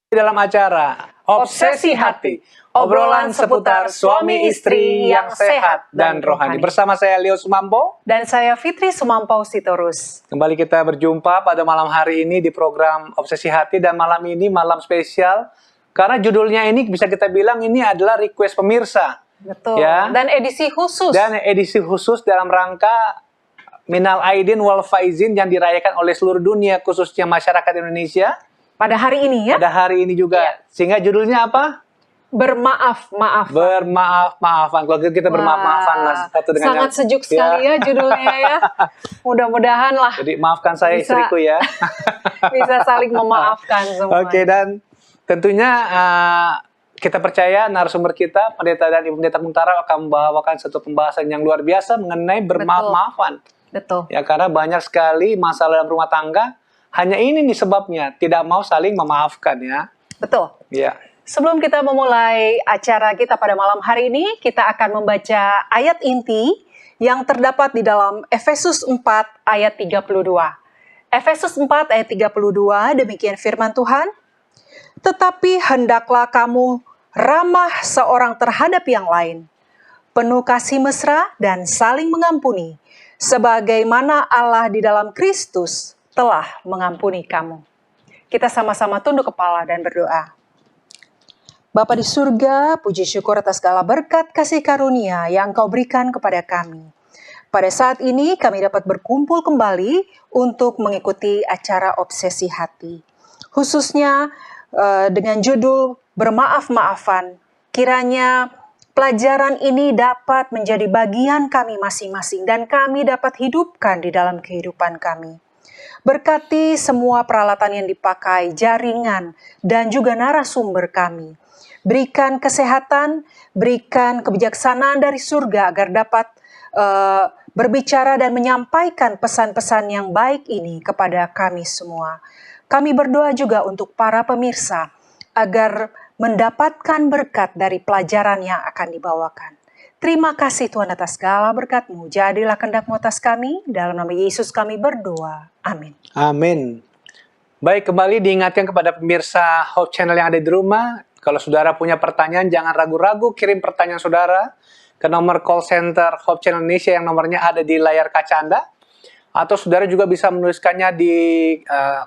dalam acara Obsesi Hati, obrolan seputar suami istri yang sehat dan rohani. Bersama saya Leo Sumampo dan saya Fitri Sumampo Sitorus. Kembali kita berjumpa pada malam hari ini di program Obsesi Hati, dan malam ini malam spesial karena judulnya ini bisa kita bilang ini adalah request pemirsa. Betul. Ya. Dan edisi khusus. Dan edisi khusus dalam rangka Minal Aidin wal Faizin yang dirayakan oleh seluruh dunia, khususnya masyarakat Indonesia. Pada hari ini ya? Pada hari ini juga. Ya. Sehingga judulnya apa? Bermaaf-maafan. Bermaaf-maafan. Kalau kita bermaaf-maafan lah satu dengan sangat sejuk sekali ya judulnya ya. Mudah-mudahan lah. Jadi maafkan saya istriku ya. Bisa saling memaafkan semua. Oke, dan tentunya kita percaya narasumber kita, Pendeta dan Ibu Pendeta Kuntara, akan membawakan satu pembahasan yang luar biasa mengenai bermaaf-maafan. Betul. Ya, karena banyak sekali masalah dalam rumah tangga, hanya ini nih sebabnya, tidak mau saling memaafkan ya. Betul. Ya. Sebelum kita memulai acara kita pada malam hari ini, kita akan membaca ayat inti yang terdapat di dalam Efesus 4 ayat 32. Efesus 4 ayat 32, demikian firman Tuhan. Tetapi hendaklah kamu ramah seorang terhadap yang lain, penuh kasih mesra dan saling mengampuni, sebagaimana Allah di dalam Kristus telah mengampuni kamu. Kita sama-sama tunduk kepala dan berdoa. Bapa di surga, puji syukur atas segala berkat kasih karunia yang Engkau berikan kepada kami. Pada saat ini kami dapat berkumpul kembali untuk mengikuti acara Obsesi Hati. Khususnya dengan judul Bermaaf-maafan. Kiranya pelajaran ini dapat menjadi bagian kami masing-masing dan kami dapat hidupkan di dalam kehidupan kami. Berkati semua peralatan yang dipakai, jaringan, dan juga narasumber kami. Berikan kesehatan, berikan kebijaksanaan dari surga agar dapat berbicara dan menyampaikan pesan-pesan yang baik ini kepada kami semua. Kami berdoa juga untuk para pemirsa agar mendapatkan berkat dari pelajaran yang akan dibawakan. Terima kasih Tuhan atas segala berkat-Mu. Jadilah kehendak-Mu atas kami. Dalam nama Yesus kami berdoa. Amin. Amin. Baik, kembali diingatkan kepada pemirsa Hope Channel yang ada di rumah. Kalau saudara punya pertanyaan, jangan ragu-ragu kirim pertanyaan saudara ke nomor call center Hope Channel Indonesia yang nomornya ada di layar kaca Anda. Atau saudara juga bisa menuliskannya di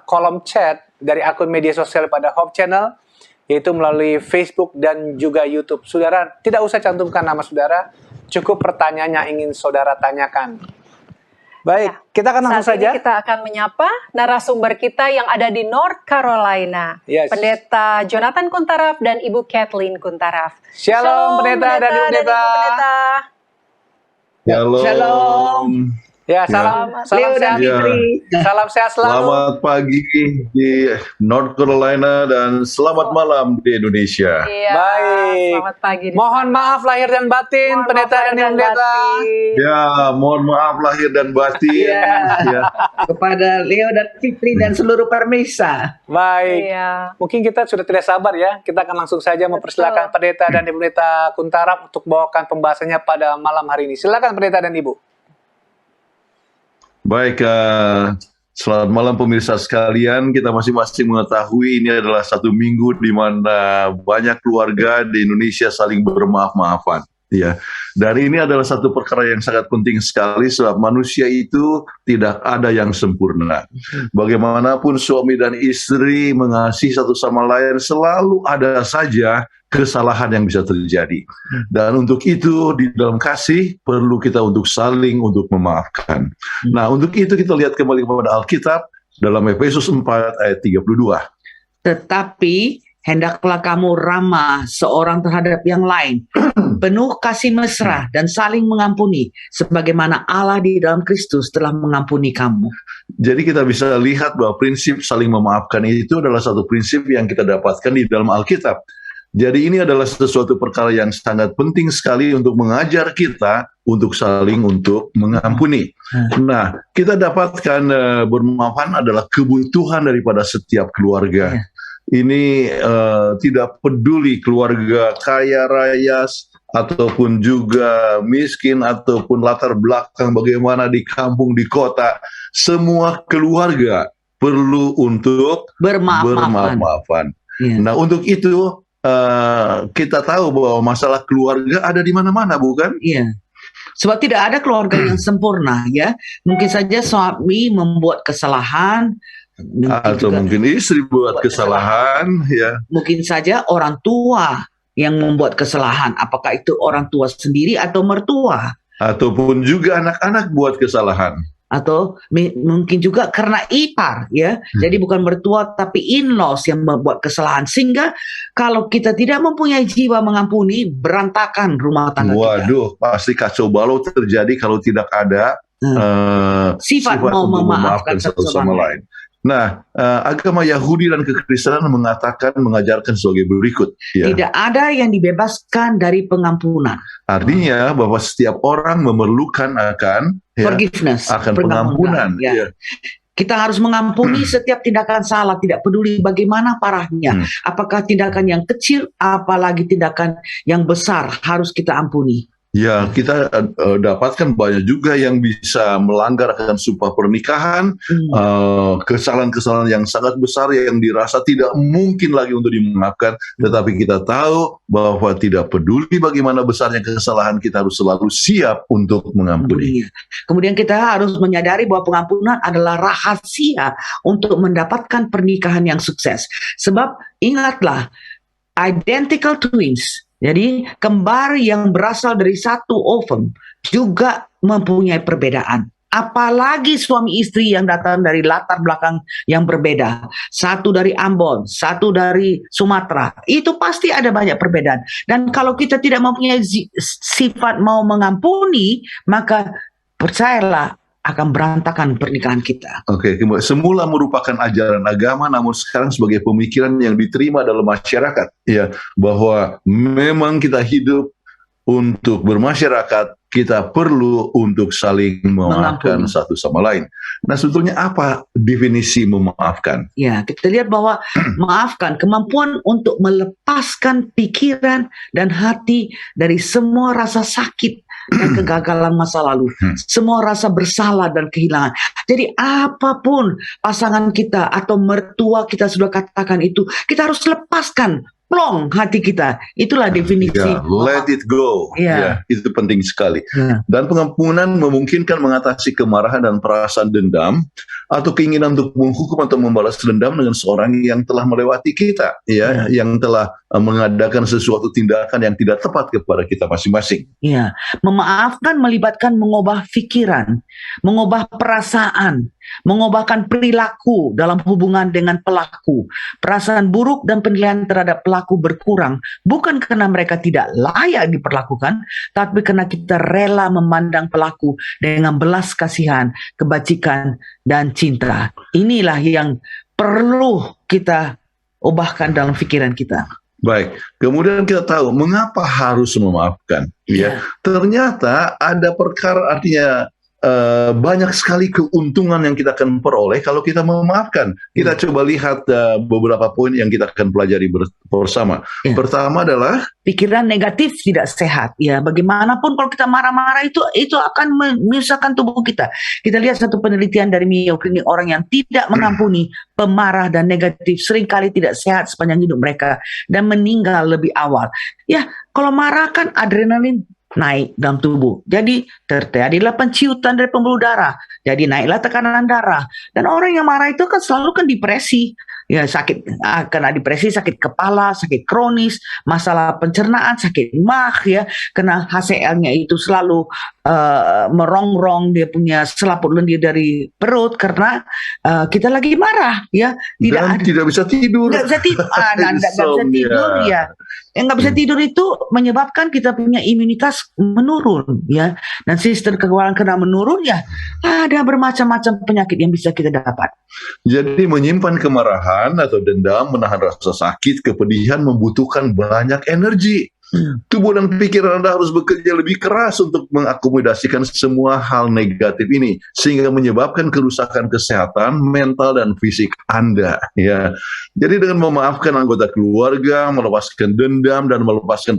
kolom chat dari akun media sosial pada Hope Channel, yaitu melalui Facebook dan juga YouTube. Saudara tidak usah cantumkan nama saudara, cukup pertanyaan yang ingin saudara tanyakan. Baik, kita akan langsung saja. Kita akan menyapa narasumber kita yang ada di North Carolina. Yes. Pendeta Jonathan Kuntaraf dan Ibu Kathleen Kuntaraf. Shalom Pendeta dan Ibu Pendeta. Shalom. Ya, salam sehat, Fitri. Salam sehat selalu. Selamat pagi di North Carolina dan selamat malam di Indonesia. Iya, baik. Selamat pagi. Mohon maaf lahir dan batin, Pendeta dan Pendeta. Ya, mohon maaf lahir dan batin. Ya. Kepada Leo dan Fitri dan seluruh pemirsa. Baik. Iya. Mungkin kita sudah tidak sabar ya. Kita akan langsung saja mempersilakan Pendeta dan Ibu Pendeta Kuntara untuk bawakan pembahasannya pada malam hari ini. Silakan Pendeta dan Ibu. Baik, selamat malam pemirsa sekalian. Kita masing-masing mengetahui ini adalah satu minggu di mana banyak keluarga di Indonesia saling bermaaf-maafan. Ya, dan ini adalah satu perkara yang sangat penting sekali sebab manusia itu tidak ada yang sempurna. Bagaimanapun suami dan istri mengasihi satu sama lain, selalu ada saja kesalahan yang bisa terjadi. Dan untuk itu di dalam kasih perlu kita untuk saling untuk memaafkan. Nah, untuk itu kita lihat kembali kepada Alkitab dalam Efesus 4 ayat 32. Tetapi hendaklah kamu ramah seorang terhadap yang lain, penuh kasih mesra dan saling mengampuni, sebagaimana Allah di dalam Kristus telah mengampuni kamu. Jadi kita bisa lihat bahwa prinsip saling memaafkan itu adalah satu prinsip yang kita dapatkan di dalam Alkitab. Jadi ini adalah sesuatu perkara yang sangat penting sekali untuk mengajar kita untuk saling untuk mengampuni. Nah, kita dapatkan bermaafan adalah kebutuhan daripada setiap keluarga. Ini tidak peduli keluarga kaya raya ataupun juga miskin ataupun latar belakang bagaimana di kampung di kota, semua keluarga perlu untuk bermaaf-maafan. Iya. Nah, untuk itu kita tahu bahwa masalah keluarga ada di mana-mana, bukan? Iya. Sebab tidak ada keluarga yang sempurna, ya. Mungkin saja suami membuat kesalahan, Atau mungkin istri buat kesalahan, ya. mungkin saja orang tua yang membuat kesalahan. Apakah itu orang tua sendiri atau mertua? Ataupun juga anak-anak buat kesalahan. Atau mungkin juga karena ipar, ya. Jadi bukan mertua tapi in-laws yang membuat kesalahan, sehingga kalau kita tidak mempunyai jiwa mengampuni, berantakan rumah tangga kita. Waduh, pasti kacau balau terjadi kalau tidak ada Sifat mau untuk memaafkan satu sama lain. Nah, agama Yahudi dan kekristenan mengajarkan sebagai berikut. Ya. Tidak ada yang dibebaskan dari pengampunan. Artinya bahwa setiap orang memerlukan akan Forgiveness, akan pengampunan. Ya. Ya. Kita harus mengampuni setiap tindakan salah, tidak peduli bagaimana parahnya. Apakah tindakan yang kecil, apalagi tindakan yang besar, harus kita ampuni. Ya, kita dapatkan banyak juga yang bisa melanggar akan sumpah pernikahan, kesalahan-kesalahan yang sangat besar yang dirasa tidak mungkin lagi untuk dimaafkan, tetapi kita tahu bahwa tidak peduli bagaimana besarnya kesalahan, kita harus selalu siap untuk mengampuni. Kemudian kita harus menyadari bahwa pengampunan adalah rahasia untuk mendapatkan pernikahan yang sukses. Sebab ingatlah, identical twins, jadi kembar yang berasal dari satu ovum juga mempunyai perbedaan. Apalagi suami istri yang datang dari latar belakang yang berbeda. Satu dari Ambon, satu dari Sumatera. Itu pasti ada banyak perbedaan. Dan kalau kita tidak mempunyai sifat mau mengampuni, maka percayalah akan berantakan pernikahan kita. Oke, semula merupakan ajaran agama, namun sekarang sebagai pemikiran yang diterima dalam masyarakat, ya, bahwa memang kita hidup untuk bermasyarakat, kita perlu untuk saling memaafkan satu sama lain. Nah, sebetulnya apa definisi memaafkan? Ya, kita lihat bahwa maafkan, kemampuan untuk melepaskan pikiran dan hati dari semua rasa sakit dan kegagalan masa lalu, semua rasa bersalah dan kehilangan. Jadi apapun pasangan kita atau mertua kita sudah katakan itu, kita harus lepaskan, plong hati kita. Itulah definisi. Let it go. Ya, itu penting sekali. Dan pengampunan memungkinkan mengatasi kemarahan dan perasaan dendam atau keinginan untuk menghukum atau membalas dendam dengan seorang yang telah melewati kita, ya, yang telah mengadakan sesuatu tindakan yang tidak tepat kepada kita masing-masing. Ya, memaafkan melibatkan mengubah pikiran, mengubah perasaan, mengubahkan perilaku dalam hubungan dengan pelaku. Perasaan buruk dan penilaian terhadap pelaku berkurang, bukan karena mereka tidak layak diperlakukan, tapi karena kita rela memandang pelaku dengan belas kasihan, kebajikan, dan cinta. Inilah yang perlu kita ubahkan dalam pikiran kita. Baik, kemudian kita tahu mengapa harus memaafkan. Ya, ternyata ada perkara, artinya banyak sekali keuntungan yang kita akan peroleh kalau kita memaafkan. Kita coba lihat beberapa poin yang kita akan pelajari bersama. Pertama adalah pikiran negatif tidak sehat. Ya, bagaimanapun kalau kita marah-marah itu akan menyusahkan tubuh kita. Kita lihat satu penelitian dari Mayo Clinic, orang yang tidak mengampuni, pemarah dan negatif seringkali tidak sehat sepanjang hidup mereka dan meninggal lebih awal. Ya, kalau marah kan adrenalin naik dalam tubuh. Jadi terjadilah penciutan dari pembuluh darah. Jadi naiklah tekanan darah. Dan orang yang marah itu kan selalu kan depresi. Ya, sakit, kena depresi, sakit kepala, sakit kronis, masalah pencernaan, sakit mah, ya, kena HCl-nya itu selalu merongrong, dia punya selaput lendir dari perut karena kita lagi marah, ya, tidak bisa tidur. Nggak bisa tidur, ya. Yang nggak bisa tidur itu menyebabkan kita punya imunitas menurun, ya, dan sistem kekebalan kena menurun, ya, ada bermacam-macam penyakit yang bisa kita dapat. Jadi menyimpan kemarahan atau dendam, menahan rasa sakit, kepedihan membutuhkan banyak energi. Tubuh dan pikiran Anda harus bekerja lebih keras untuk mengakomodasikan semua hal negatif ini, sehingga menyebabkan kerusakan kesehatan mental dan fisik Anda. Ya, jadi dengan memaafkan anggota keluarga, melepaskan dendam dan melepaskan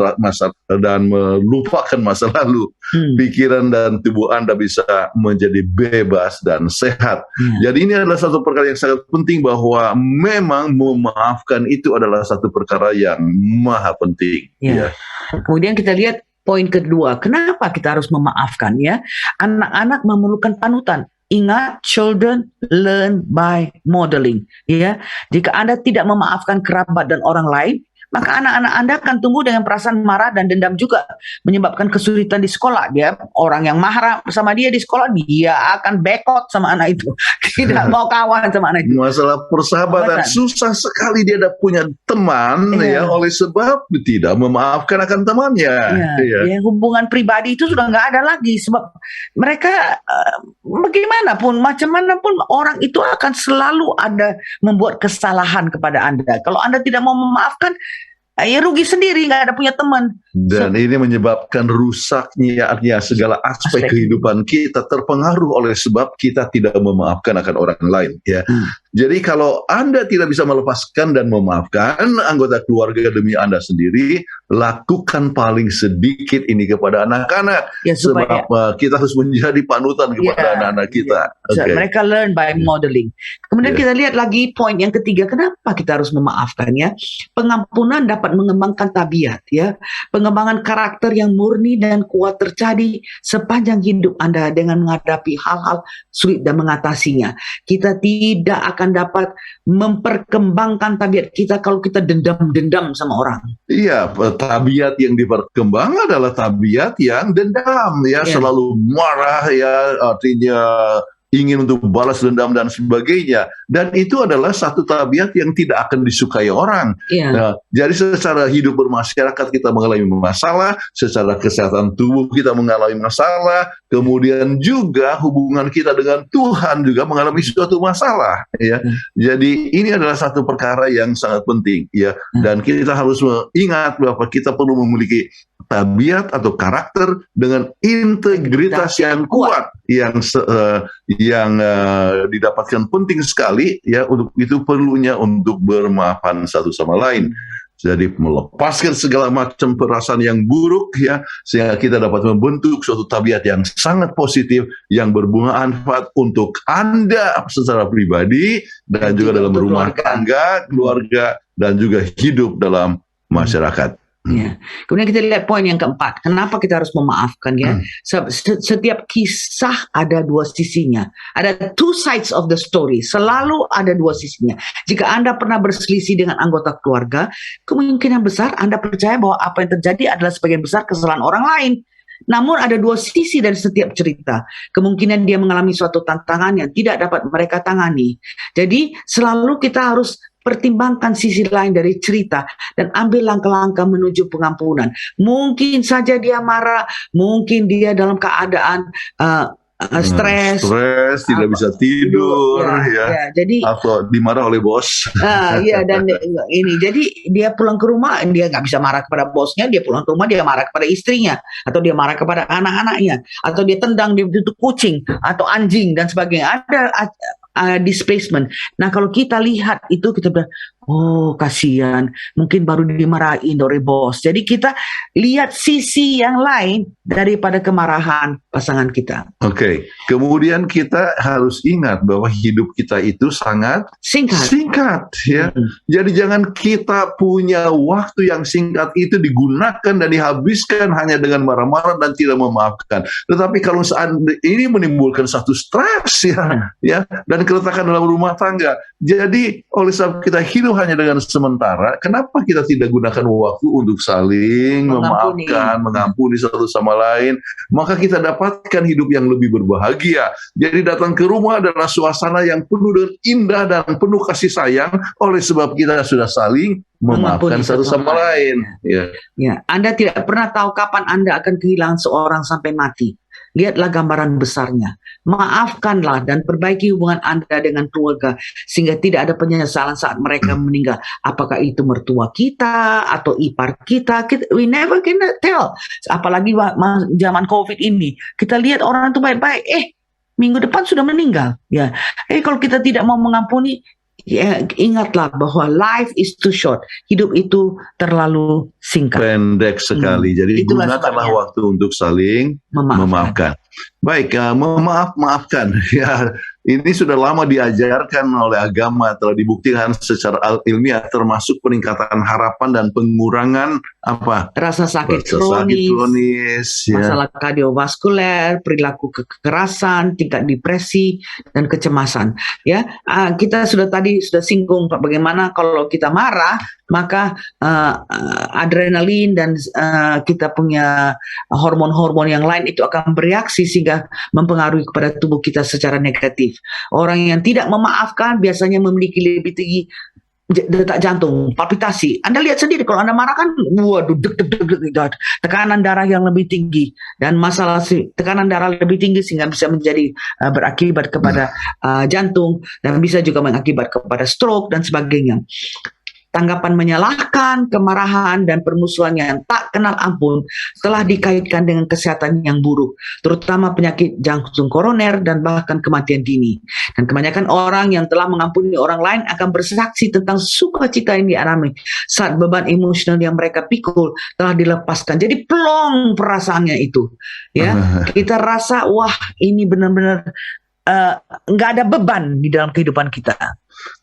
melupakan masa lalu, pikiran dan tubuh Anda bisa menjadi bebas dan sehat. Jadi ini adalah satu perkara yang sangat penting, bahwa memang memaafkan itu adalah satu perkara yang maha penting. Ya. Kemudian kita lihat poin kedua, kenapa kita harus memaafkan ya? Anak-anak memerlukan panutan. Ingat, children learn by modeling. Ya, jika Anda tidak memaafkan kerabat dan orang lain, maka anak-anak Anda akan tumbuh dengan perasaan marah dan dendam juga, menyebabkan kesulitan di sekolah. Dia orang yang marah sama dia di sekolah, dia akan bekot sama anak itu, tidak mau kawan sama anak itu. Masalah persahabatan, susah sekali dia ada punya teman ya, oleh sebab tidak memaafkan akan temannya. Ya, hubungan pribadi itu sudah nggak ada lagi, sebab mereka bagaimanapun, macam mana pun orang itu akan selalu ada membuat kesalahan kepada Anda. Kalau Anda tidak mau memaafkan, ya rugi sendiri, nggak ada punya teman. Dan ini menyebabkan rusaknya segala aspek kehidupan kita terpengaruh oleh sebab kita tidak memaafkan akan orang lain. Ya. Jadi kalau Anda tidak bisa melepaskan dan memaafkan anggota keluarga demi Anda sendiri, lakukan paling sedikit ini kepada anak-anak. Ya, sebab kita harus menjadi panutan kepada anak-anak kita. Mereka learn by modeling. Kemudian kita lihat lagi poin yang ketiga, kenapa kita harus memaafkan ya? Pengampunan dapat mengembangkan tabiat ya. Pengembangan karakter yang murni dan kuat terjadi sepanjang hidup Anda dengan menghadapi hal-hal sulit dan mengatasinya. Kita tidak akan dapat memperkembangkan tabiat kita kalau kita dendam-dendam sama orang. Iya, tabiat yang diperkembang adalah tabiat yang dendam ya, selalu marah ya, artinya ingin untuk balas dendam dan sebagainya. Dan itu adalah satu tabiat yang tidak akan disukai orang. Nah, jadi secara hidup bermasyarakat kita mengalami masalah, secara kesehatan tubuh kita mengalami masalah, kemudian juga hubungan kita dengan Tuhan juga mengalami suatu masalah. Ya, jadi ini adalah satu perkara yang sangat penting. Ya, dan kita harus ingat bahwa kita perlu memiliki tabiat atau karakter dengan integritas yang kuat, yang didapatkan penting sekali ya. Untuk itu perlunya untuk bermaafan satu sama lain. Jadi melepaskan segala macam perasaan yang buruk ya, sehingga kita dapat membentuk suatu tabiat yang sangat positif yang bermanfaat untuk Anda secara pribadi dan juga dalam rumah tangga, keluarga, dan juga hidup dalam masyarakat. Ya. Kemudian kita lihat poin yang keempat, kenapa kita harus memaafkan ya? Setiap kisah ada dua sisinya, ada two sides of the story, selalu ada dua sisinya. Jika Anda pernah berselisih dengan anggota keluarga, kemungkinan besar Anda percaya bahwa apa yang terjadi adalah sebagian besar kesalahan orang lain. Namun ada dua sisi dari setiap cerita. Kemungkinan dia mengalami suatu tantangan yang tidak dapat mereka tangani. Jadi selalu kita harus pertimbangkan sisi lain dari cerita dan ambil langkah-langkah menuju pengampunan. Mungkin saja dia marah, mungkin dia dalam keadaan stres, tidak bisa tidur, jadi atau dimarah oleh bos. Dan ini jadi dia pulang ke rumah, dia nggak bisa marah kepada bosnya, dia pulang ke rumah dia marah kepada istrinya, atau dia marah kepada anak-anaknya, atau dia tendang di kucing atau anjing dan sebagainya. Ada displacement. Nah, kalau kita lihat itu, kita bilang, oh kasihan, mungkin baru dimarahin oleh bos. Jadi kita lihat sisi yang lain daripada kemarahan pasangan kita. Oke. Kemudian kita harus ingat bahwa hidup kita itu sangat singkat ya. Jadi jangan kita punya waktu yang singkat itu digunakan dan dihabiskan hanya dengan marah-marah dan tidak memaafkan. Tetapi kalau ini menimbulkan satu stres ya, dan keretakan dalam rumah tangga. Jadi oleh sebab kita hidup hanya dengan sementara, kenapa kita tidak gunakan waktu untuk saling memaafkan, mengampuni satu sama lain? Maka kita dapatkan hidup yang lebih berbahagia. Jadi datang ke rumah adalah suasana yang penuh dengan indah dan penuh kasih sayang, oleh sebab kita sudah saling memaafkan satu sama lain. Ya, Anda tidak pernah tahu kapan Anda akan kehilangan seorang sampai mati. Lihatlah gambaran besarnya. Maafkanlah dan perbaiki hubungan Anda dengan keluarga sehingga tidak ada penyesalan saat mereka meninggal. Apakah itu mertua kita atau ipar kita? We never can tell. Apalagi zaman COVID ini, kita lihat orang itu baik-baik, minggu depan sudah meninggal. Ya, kalau kita tidak mau mengampuni, ya, ingatlah bahwa life is too short. Hidup itu terlalu singkat. Pendek sekali. Jadi Itulah gunakanlah sebabnya. waktu untuk saling memaafkan. Baik, memaafkan. Ya, ini sudah lama diajarkan oleh agama, telah dibuktikan secara ilmiah, termasuk peningkatan harapan dan pengurangan Rasa sakit sakit kronis, kronis, ya. masalah kardiovaskuler, perilaku kekerasan, tingkat depresi dan kecemasan. Ya, kita sudah singgung Pak, bagaimana kalau kita marah maka adrenalin dan kita punya hormon-hormon yang lain itu akan bereaksi sehingga mempengaruhi kepada tubuh kita secara negatif. Orang yang tidak memaafkan biasanya memiliki lebih tinggi detak jantung, palpitasi. Anda lihat sendiri kalau Anda marah kan, waduh, tekanan darah yang lebih tinggi, dan masalah tekanan darah lebih tinggi sehingga bisa menjadi berakibat kepada jantung, dan bisa juga mengakibat kepada stroke dan sebagainya. Tanggapan menyalahkan, kemarahan, dan permusuhan yang tak kenal ampun telah dikaitkan dengan kesehatan yang buruk, terutama penyakit jantung koroner dan bahkan kematian dini. Dan kebanyakan orang yang telah mengampuni orang lain akan bersaksi tentang sukacita yang dialami saat beban emosional yang mereka pikul telah dilepaskan. Jadi plong perasaannya itu. Ya, kita rasa wah ini benar-benar nggak ada beban di dalam kehidupan kita.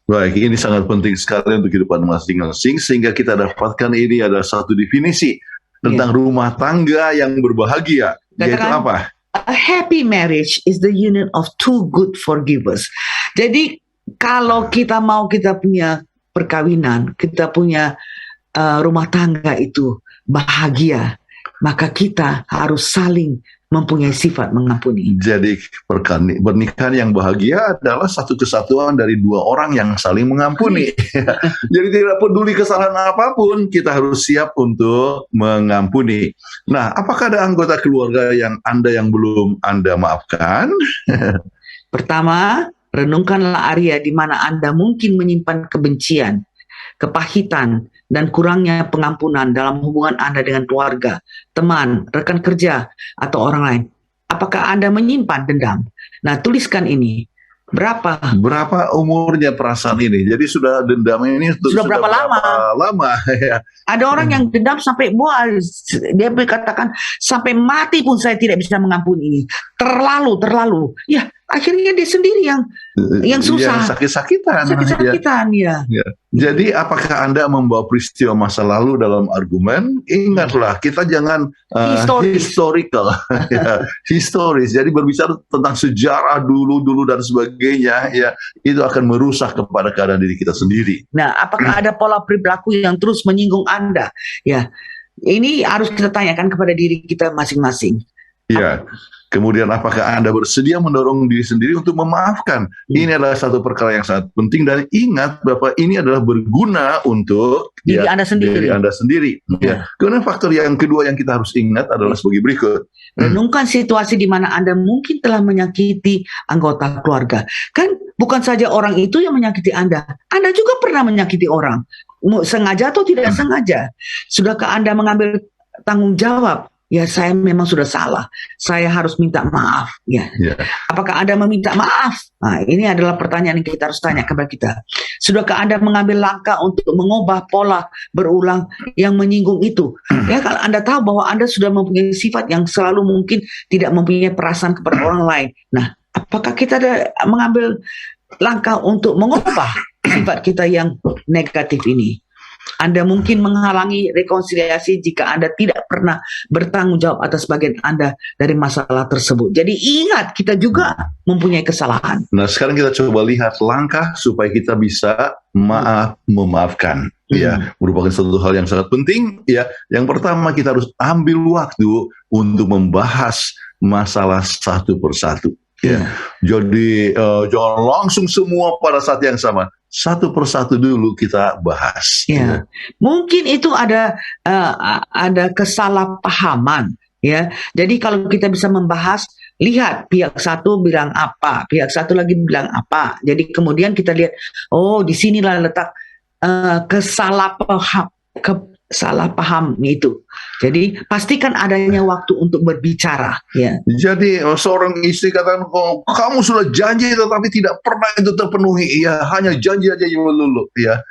Baik, ini sangat penting sekali untuk kehidupan masing-masing, sehingga kita dapatkan ini ada satu definisi tentang rumah tangga yang berbahagia. Yaitu apa? A happy marriage is the union of two good forgivers. Jadi kalau kita punya perkawinan, kita punya rumah tangga itu bahagia, maka kita harus saling mempunyai sifat mengampuni. Jadi pernikahan yang bahagia adalah satu kesatuan dari dua orang yang saling mengampuni. Jadi tidak peduli kesalahan apapun, kita harus siap untuk mengampuni. Nah, apakah ada anggota keluarga yang belum Anda maafkan? Pertama, renungkanlah area di mana Anda mungkin menyimpan kebencian, kepahitan, dan kurangnya pengampunan dalam hubungan Anda dengan keluarga, teman, rekan kerja, atau orang lain. Apakah Anda menyimpan dendam? Nah, tuliskan ini. Berapa umurnya perasaan ini? Jadi sudah dendam ini sudah berapa lama? Ya. Ada orang yang dendam sampai dia berkatakan sampai mati pun saya tidak bisa mengampuni ini. Terlalu. Ya, akhirnya dia sendiri yang susah. Sakit-sakitan. Ya. Jadi apakah Anda membawa peristiwa masa lalu dalam argumen? Ingatlah, kita jangan historical, historis. Jadi berbicara tentang sejarah dulu dan sebagainya, ya itu akan merusak kepada keadaan diri kita sendiri. Nah, apakah ada pola perilaku yang terus menyinggung Anda? Ya, ini harus kita tanyakan kepada diri kita masing-masing. Ya. Kemudian apakah Anda bersedia mendorong diri sendiri untuk memaafkan? Ini adalah satu perkara yang sangat penting, dan ingat bahwa ini adalah berguna untuk diri Anda sendiri. Ya. Kemudian faktor yang kedua yang kita harus ingat adalah sebagai berikut. Renungkan situasi di mana Anda mungkin telah menyakiti anggota keluarga. Kan bukan saja orang itu yang menyakiti Anda juga pernah menyakiti orang. Sengaja atau tidak sengaja. Sudahkah Anda mengambil tanggung jawab? Ya, saya memang sudah salah. Saya harus minta maaf. Ya. Apakah Anda meminta maaf? Nah, ini adalah pertanyaan yang kita harus tanya kepada kita. Sudahkah Anda mengambil langkah untuk mengubah pola berulang yang menyinggung itu? Ya, kalau Anda tahu bahwa Anda sudah mempunyai sifat yang selalu mungkin tidak mempunyai perasaan kepada orang lain. Nah, apakah kita mengambil langkah untuk mengubah sifat kita yang negatif ini? Anda mungkin menghalangi rekonsiliasi jika Anda tidak pernah bertanggung jawab atas bagian Anda dari masalah tersebut. Jadi ingat, kita juga mempunyai kesalahan. Nah, sekarang kita coba lihat langkah supaya kita bisa memaafkan. Ya, merupakan satu hal yang sangat penting. Ya, yang pertama kita harus ambil waktu untuk membahas masalah satu persatu. Ya, jadi jangan langsung semua pada saat yang sama. Satu persatu dulu kita bahas. Ya. Mungkin itu ada kesalahpahaman. Ya, jadi kalau kita bisa membahas, lihat pihak satu bilang apa, pihak satu lagi bilang apa. Jadi kemudian kita lihat, oh disinilah letak salah paham itu. Jadi pastikan adanya waktu untuk berbicara. Ya. Jadi seorang istri katakan, "Oh, kamu sudah janji tetapi tidak pernah itu terpenuhi." Ya, hanya janji aja yang melulu. Ya.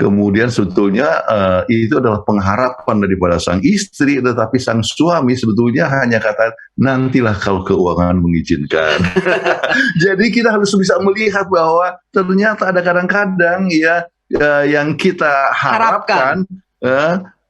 Kemudian sebetulnya itu adalah pengharapan daripada sang istri, tetapi sang suami sebetulnya hanya kata, "Nantilah kalau keuangan mengizinkan." Jadi kita harus bisa melihat bahwa ternyata ada kadang-kadang yang kita harapkan.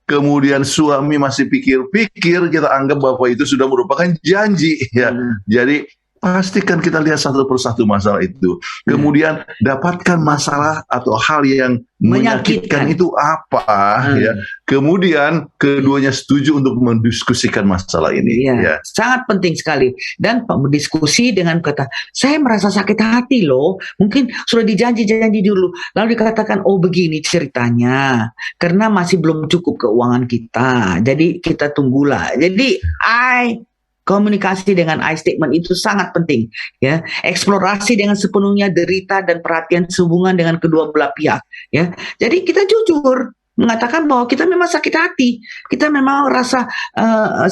Kemudian suami masih pikir-pikir, kita anggap bahwa itu sudah merupakan janji. Ya. Jadi pastikan kita lihat satu persatu masalah itu. Kemudian dapatkan masalah atau hal yang menyakitkan itu apa. Ya. Kemudian keduanya setuju untuk mendiskusikan masalah ini. Ya. Sangat penting sekali. Dan berdiskusi dengan kata, "Saya merasa sakit hati loh. Mungkin sudah dijanji-janji dulu." Lalu dikatakan, "Oh begini ceritanya. Karena masih belum cukup keuangan kita. Jadi kita tunggulah." Jadi komunikasi dengan I statement itu sangat penting, ya. Eksplorasi dengan sepenuhnya derita dan perhatian sehubungan dengan kedua belah pihak, ya. Jadi kita jujur mengatakan bahwa kita memang sakit hati, kita memang rasa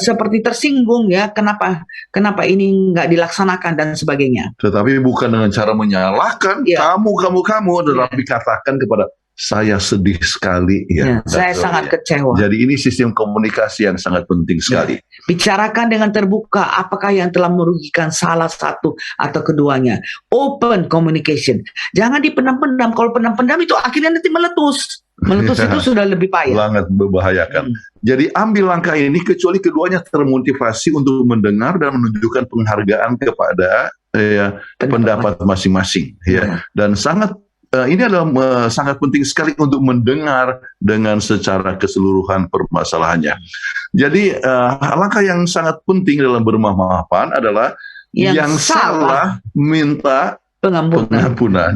seperti tersinggung, ya. Kenapa ini nggak dilaksanakan dan sebagainya. Tetapi bukan dengan cara menyalahkan kamu, tetapi katakan kepada, "Saya sedih sekali." Ya, saya sangat kecewa. Jadi ini sistem komunikasi yang sangat penting sekali. Bicarakan dengan terbuka apakah yang telah merugikan salah satu atau keduanya. Open communication. Jangan dipendam-pendam. Kalau pendam-pendam itu akhirnya nanti meletus. Meletus itu sudah lebih payah. Sangat membahayakan. Jadi ambil langkah ini kecuali keduanya termotivasi untuk mendengar dan menunjukkan penghargaan kepada pendapat masing-masing. Ya. Dan ini adalah sangat penting sekali untuk mendengar dengan secara keseluruhan permasalahannya. Jadi langkah yang sangat penting dalam bermaaf-maafan adalah yang salah minta pengampunan.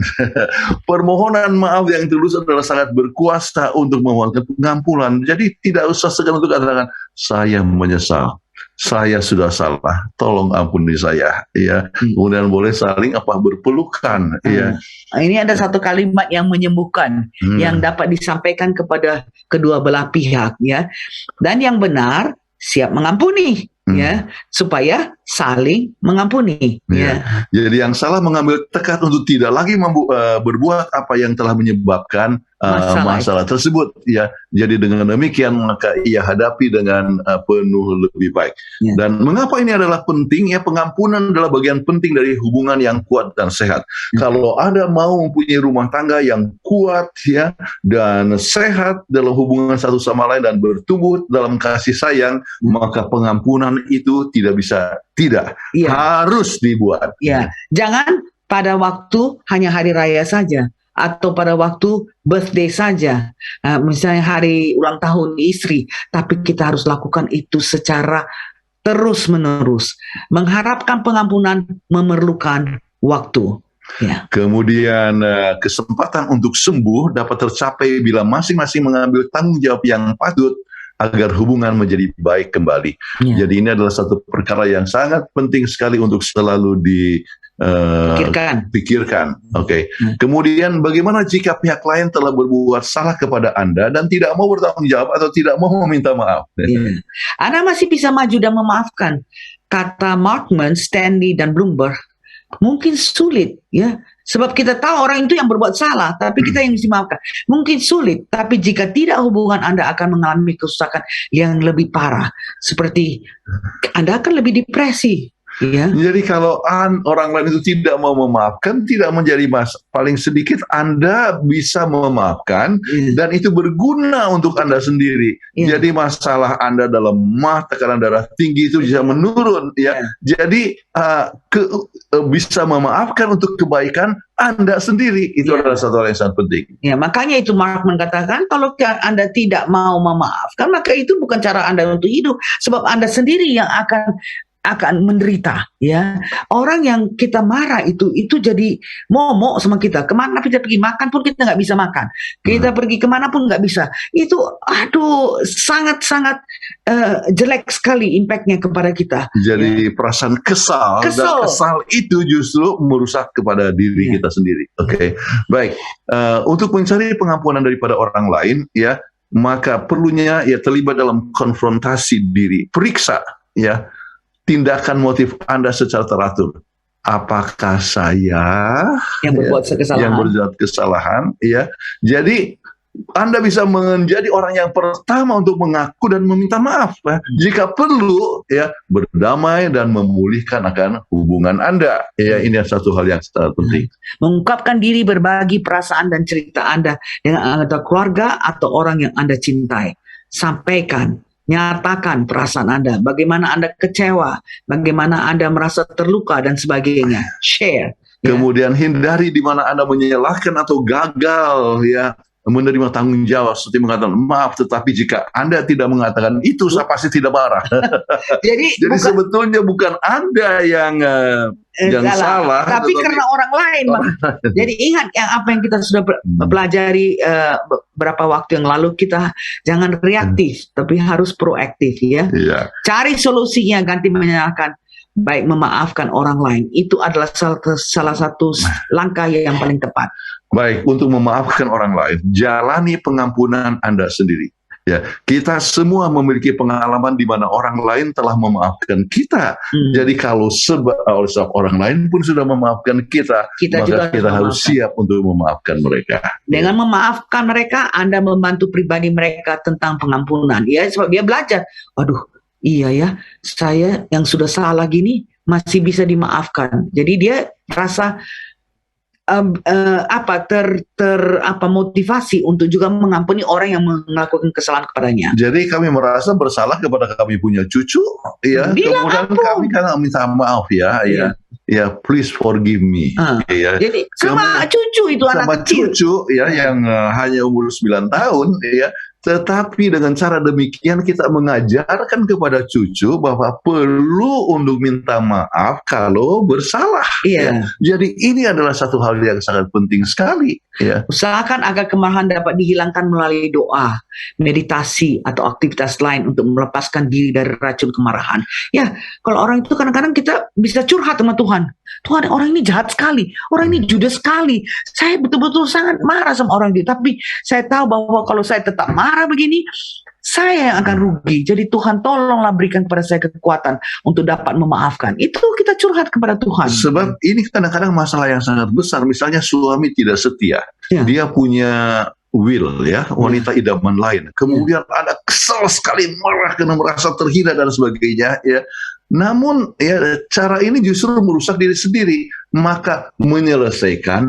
Permohonan maaf yang tulus adalah sangat berkuasa untuk memohonkan pengampunan. Jadi tidak usah segan untuk katakan, "Saya menyesal. Saya sudah salah, tolong ampuni saya." Ya, kemudian boleh saling berpelukan. Ya. Ini ada satu kalimat yang menyembuhkan, yang dapat disampaikan kepada kedua belah pihak, ya. Dan yang benar siap mengampuni, ya, supaya saling mengampuni. Ya. Jadi yang salah mengambil tekad untuk tidak lagi berbuat apa yang telah menyebabkan masalah tersebut. Ya, jadi dengan demikian maka ia hadapi dengan penuh lebih baik. Dan mengapa ini adalah penting? Ya, pengampunan adalah bagian penting dari hubungan yang kuat dan sehat. Kalau Anda mau mempunyai rumah tangga yang kuat, ya, dan sehat dalam hubungan satu sama lain dan bertumbuh dalam kasih sayang, maka pengampunan itu harus dibuat. Ya, jangan pada waktu hanya hari raya saja, atau pada waktu birthday saja, misalnya hari ulang tahun istri, tapi kita harus lakukan itu secara terus-menerus. Mengharapkan pengampunan memerlukan waktu. Ya. Kemudian kesempatan untuk sembuh dapat tercapai bila masing-masing mengambil tanggung jawab yang patut agar hubungan menjadi baik kembali. Jadi ini adalah satu perkara yang sangat penting sekali untuk selalu pikirkan. Oke. Kemudian bagaimana jika pihak lain telah berbuat salah kepada Anda dan tidak mau bertanggung jawab atau tidak mau meminta maaf? Anda masih bisa maju dan memaafkan. Kata Markman, Stanley, dan Bloomberg, mungkin sulit, ya. Sebab kita tahu orang itu yang berbuat salah, tapi kita yang mesti maafkan. Mungkin sulit, tapi jika tidak, hubungan Anda akan mengalami kerusakan yang lebih parah. Seperti Anda akan lebih depresi. Ya. Jadi kalau orang lain itu tidak mau memaafkan, tidak menjadi paling sedikit Anda bisa memaafkan, dan itu berguna untuk Anda sendiri. Jadi masalah Anda dalam tekanan darah tinggi itu bisa menurun, ya. Jadi bisa memaafkan untuk kebaikan Anda sendiri. Itu adalah satu hal yang sangat penting. Ya, makanya itu Mark mengatakan kalau Anda tidak mau memaafkan, maka itu bukan cara Anda untuk hidup, sebab Anda sendiri yang akan menderita, ya. Orang yang kita marah itu jadi momok sama kita. Kemana kita pergi makan pun kita nggak bisa makan. Kita pergi kemana pun nggak bisa. Itu sangat-sangat jelek sekali impactnya kepada kita. Jadi perasaan kesal dan kesal itu justru merusak kepada diri kita sendiri. Oke. Baik. Untuk mencari pengampunan daripada orang lain, ya, maka perlunya ya terlibat dalam konfrontasi diri, periksa ya tindakan motif Anda secara teratur. Apakah saya Yang berbuat kesalahan. yang berbuat kesalahan ya. Jadi Anda bisa menjadi orang yang pertama untuk mengaku dan meminta maaf ya. Jika perlu ya berdamai dan memulihkan akan hubungan Anda. Ya, ini satu hal yang sangat penting. Mengungkapkan diri, berbagi perasaan dan cerita Anda dengan anggota keluarga atau orang yang Anda cintai. Sampaikan, nyatakan perasaan Anda, bagaimana Anda kecewa, bagaimana Anda merasa terluka dan sebagainya. Share. Ya. Kemudian hindari di mana Anda menyalahkan atau gagal ya menerima tanggung jawab seperti mengatakan maaf, tetapi jika Anda tidak mengatakan itu saya pasti tidak marah. Jadi Jadi bukan sebetulnya bukan Anda yang salah, tapi tetapi karena orang lain. Jadi ingat apa yang kita sudah pelajari beberapa waktu yang lalu, kita jangan reaktif, tapi harus proaktif ya. Iya. Cari solusinya, ganti menyalahkan. Baik memaafkan orang lain, itu adalah salah satu langkah yang paling tepat. Baik, untuk memaafkan orang lain, jalani pengampunan Anda sendiri. Ya, kita semua memiliki pengalaman di mana orang lain telah memaafkan kita. Jadi kalau sebab orang lain pun sudah memaafkan kita juga maka kita harus siap untuk memaafkan mereka. Dengan memaafkan mereka, Anda membantu pribadi mereka tentang pengampunan. Ya, sebab dia belajar. Aduh, iya ya, saya yang sudah salah gini masih bisa dimaafkan. Jadi dia rasa motivasi untuk juga mengampuni orang yang melakukan kesalahan kepadanya. Jadi kami merasa bersalah kepada kami punya cucu, ya. Bilang Kemudian ampun. kami kan minta maaf ya, ya, please forgive me. Ya. Jadi sama cucu itu Sama anak kecil. cucu ya yang hanya umur 9 tahun ya. Tetapi dengan cara demikian kita mengajarkan kepada cucu bahwa perlu untuk minta maaf kalau bersalah. Iya. Ya. Jadi ini adalah satu hal yang sangat penting sekali. Ya. Usahakan agar kemarahan dapat dihilangkan melalui doa, meditasi, atau aktivitas lain untuk melepaskan diri dari racun kemarahan. Ya, kalau orang itu kadang-kadang kita bisa curhat sama Tuhan. Tuhan, orang ini jahat sekali, orang ini judes sekali. Saya betul-betul sangat marah sama orang itu. Tapi saya tahu bahwa kalau saya tetap marah begini, saya yang akan rugi. Jadi Tuhan tolonglah berikan kepada saya kekuatan untuk dapat memaafkan. Itu kita curhat kepada Tuhan. Sebab ini kadang-kadang masalah yang sangat besar. Misalnya suami tidak setia. Ya. Dia punya Will ya, wanita idaman lain. Kemudian ada kesal sekali, marah karena merasa terhina dan sebagainya ya. Namun ya cara ini justru merusak diri sendiri. Maka menyelesaikan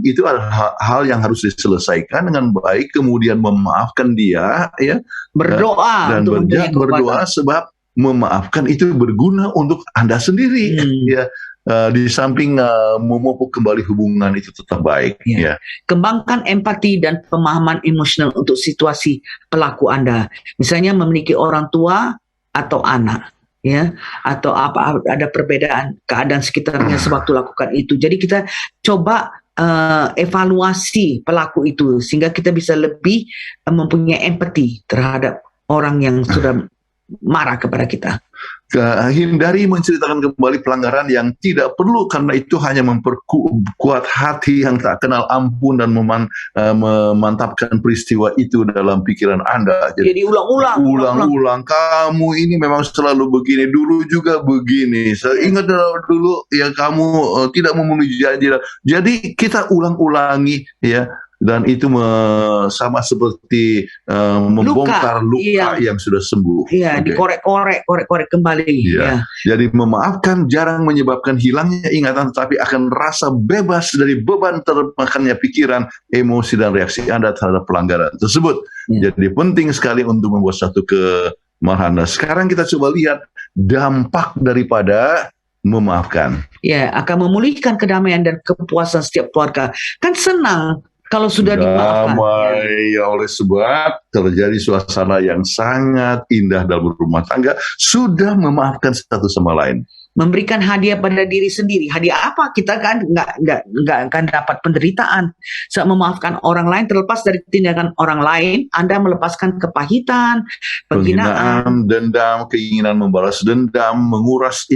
itu adalah hal yang harus diselesaikan dengan baik, kemudian memaafkan dia ya. Berdoa Dan untuk mempunyai berdoa kekuatan. sebab memaafkan itu berguna untuk Anda sendiri ya. Di samping memupuk kembali hubungan itu tetap baik. Ya. Ya. Kembangkan empati dan pemahaman emosional untuk situasi pelaku Anda. Misalnya memiliki orang tua atau anak, ya, atau ada perbedaan keadaan sekitarnya sewaktu lakukan itu. Jadi kita coba evaluasi pelaku itu sehingga kita bisa lebih mempunyai empati terhadap orang yang sudah marah kepada kita. Hindari menceritakan kembali pelanggaran yang tidak perlu, karena itu hanya memperkuat hati yang tak kenal ampun dan memantapkan peristiwa itu dalam pikiran Anda. Jadi ulang-ulang. Kamu ini memang selalu begini, dulu juga begini. Saya ingat dulu ya kamu tidak memenuhi janji. Jadi kita ulang-ulangi ya. Dan itu sama seperti membongkar luka yang sudah sembuh. Iya, dikorek-korek kembali. Ya. Jadi memaafkan jarang menyebabkan hilangnya ingatan, tapi akan rasa bebas dari beban termakannya pikiran, emosi, dan reaksi Anda terhadap pelanggaran tersebut. Jadi penting sekali untuk membuat satu kemarahan. Nah, sekarang kita coba lihat dampak daripada memaafkan. Ya, akan memulihkan kedamaian dan kepuasan setiap keluarga. Kan senang kalau sudah dimaafkan. Damai oleh sebab terjadi suasana yang sangat indah dalam rumah tangga, sudah memaafkan satu sama lain. Memberikan hadiah pada diri sendiri. Hadiah apa? Kita kan nggak akan dapat penderitaan. Saat memaafkan orang lain, terlepas dari tindakan orang lain, Anda melepaskan kepahitan, penghinaan, dendam, keinginan membalas dendam, menguras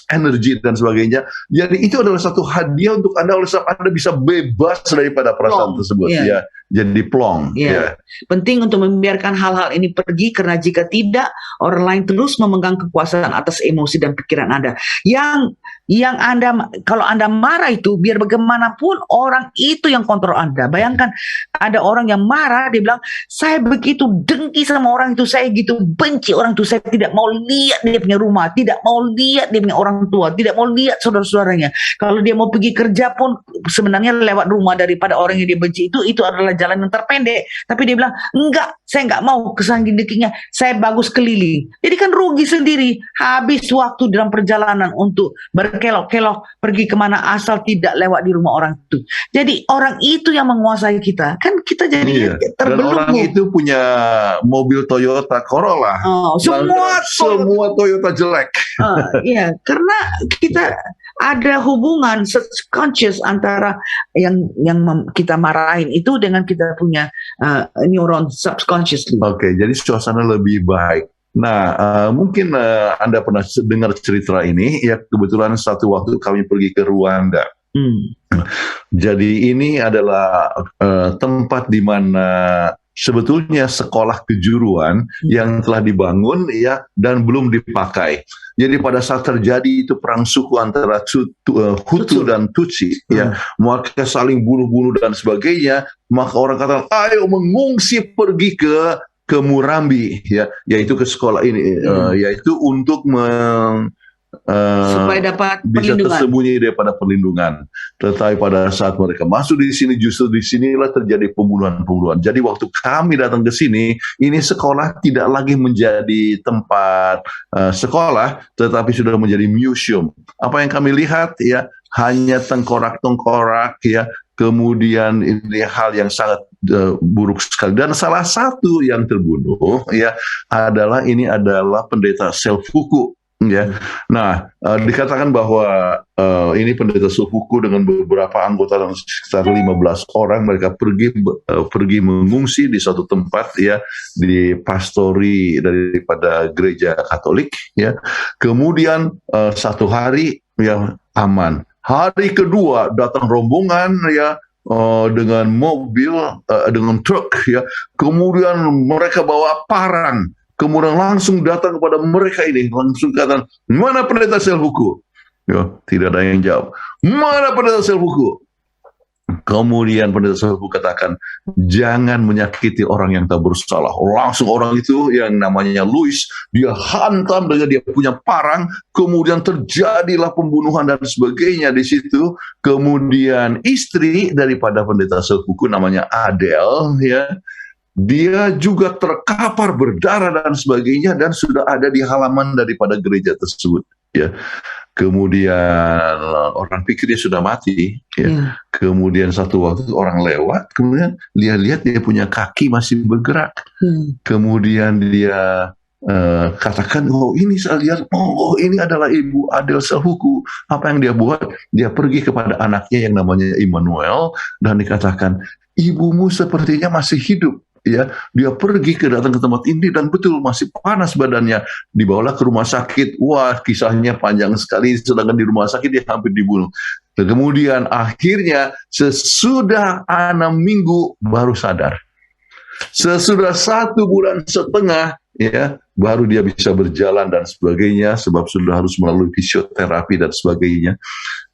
energi dan sebagainya. Jadi itu adalah satu hadiah untuk Anda oleh sebab Anda bisa bebas daripada perasaan tersebut. Ya. jadi plong. Ya. Penting untuk membiarkan hal-hal ini pergi, karena jika tidak, orang lain terus memegang kekuasaan atas emosi dan pikiran Anda. Yang Anda, kalau Anda marah itu, biar bagaimanapun orang itu yang kontrol Anda. Bayangkan ada orang yang marah, dia bilang, saya begitu dengki sama orang itu, saya gitu benci orang itu, saya tidak mau lihat dia punya rumah, tidak mau lihat dia punya orang tua, tidak mau lihat saudara-saudaranya. Kalau dia mau pergi kerja pun sebenarnya lewat rumah daripada orang yang dia benci itu adalah jalan yang terpendek. Tapi dia bilang, enggak, saya enggak mau kesangking dengkinya, saya bagus keliling. Jadi kan rugi sendiri, habis waktu dalam perjalanan untuk berkelok-kelok pergi kemana asal tidak lewat di rumah orang itu. Jadi orang itu yang menguasai kita, kan kita jadi Dan terbelenggu. orang itu punya mobil Toyota Corolla. Semua Toyota jelek. Iya, karena kita ada hubungan subconscious antara yang kita marahin itu dengan kita punya neuron subconsciously. Oke, jadi suasana lebih baik. Nah, mungkin Anda pernah dengar cerita ini, ya kebetulan satu waktu kami pergi ke Rwanda. Jadi ini adalah tempat di mana sebetulnya sekolah kejuruan yang telah dibangun ya dan belum dipakai. Jadi pada saat terjadi itu perang suku antara Hutu dan Tutsi, ya, mereka saling bunuh-bunuh dan sebagainya, maka orang kata, ayo mengungsi pergi ke Murambi, ya, yaitu ke sekolah ini, yaitu untuk supaya dapat bisa perlindungan. tersembunyi daripada perlindungan. Tetapi pada saat mereka masuk di sini, justru di sinilah terjadi pembunuhan-pembunuhan. Jadi waktu kami datang ke sini, ini sekolah tidak lagi menjadi tempat sekolah, tetapi sudah menjadi museum. Apa yang kami lihat ya hanya tengkorak-tengkorak ya. Kemudian ini hal yang sangat buruk sekali. Dan salah satu yang terbunuh ya adalah pendeta Selfuku. Ya, nah dikatakan bahwa ini pendeta Selfuku dengan beberapa anggota dan sekitar 15 orang mereka pergi mengungsi di suatu tempat ya di pastori daripada gereja Katolik ya. Kemudian satu hari ya aman. Hari kedua datang rombongan ya dengan mobil dengan truk ya. Kemudian mereka bawa parang. Kemudian langsung datang kepada mereka ini, langsung katakan, mana pendeta Selfuku? Ya, tidak ada yang jawab. Mana pendeta Selfuku? Kemudian pendeta Selfuku katakan, jangan menyakiti orang yang tak bersalah. Langsung orang itu yang namanya Louis, dia hantam dengan dia punya parang, kemudian terjadilah pembunuhan dan sebagainya di situ. Kemudian istri daripada pendeta Selfuku namanya Adele, ya. Dia juga terkapar berdarah dan sebagainya dan sudah ada di halaman daripada gereja tersebut ya. Kemudian orang pikir dia sudah mati ya. Kemudian satu waktu orang lewat, kemudian lihat dia punya kaki masih bergerak. Kemudian dia katakan, oh ini saya lihat, oh ini adalah Ibu Adele Selfuku. Apa yang dia buat? Dia pergi kepada anaknya yang namanya Immanuel dan dikatakan, ibumu sepertinya masih hidup. Ya, dia pergi datang ke tempat ini dan betul masih panas badannya. Dibawalah ke rumah sakit. Wah, kisahnya panjang sekali. Sedangkan di rumah sakit dia hampir dibunuh. Dan kemudian akhirnya sesudah 6 minggu baru sadar. Sesudah 1 bulan setengah ya baru dia bisa berjalan dan sebagainya sebab sudah harus melalui fisioterapi dan sebagainya.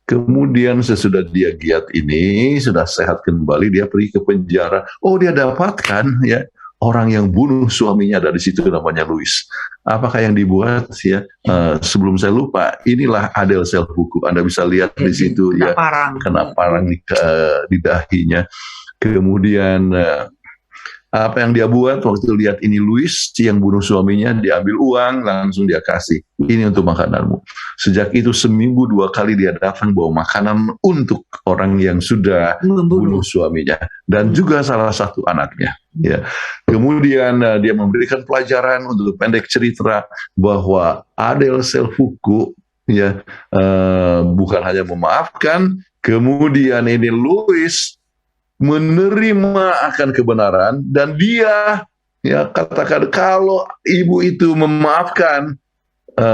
Kemudian sesudah dia giat ini, sudah sehat kembali, dia pergi ke penjara. Oh, dia dapatkan ya orang yang bunuh suaminya dari situ namanya Louis. Apakah yang dibuat ya? Sebelum saya lupa, inilah Adele Selfuku. Anda bisa lihat di situ ya, kena parang di dahinya. Kemudian apa yang dia buat waktu lihat ini Louis yang bunuh suaminya, diambil uang langsung dia kasih, ini untuk makananmu. Sejak itu seminggu 2 kali dia datang bawa makanan untuk orang yang sudah bunuh suaminya dan juga salah satu anaknya ya. Kemudian dia memberikan pelajaran untuk pendek cerita bahwa Adele Selfuku ya bukan hanya memaafkan, kemudian ini Louis menerima akan kebenaran dan dia ya katakan kalau ibu itu memaafkan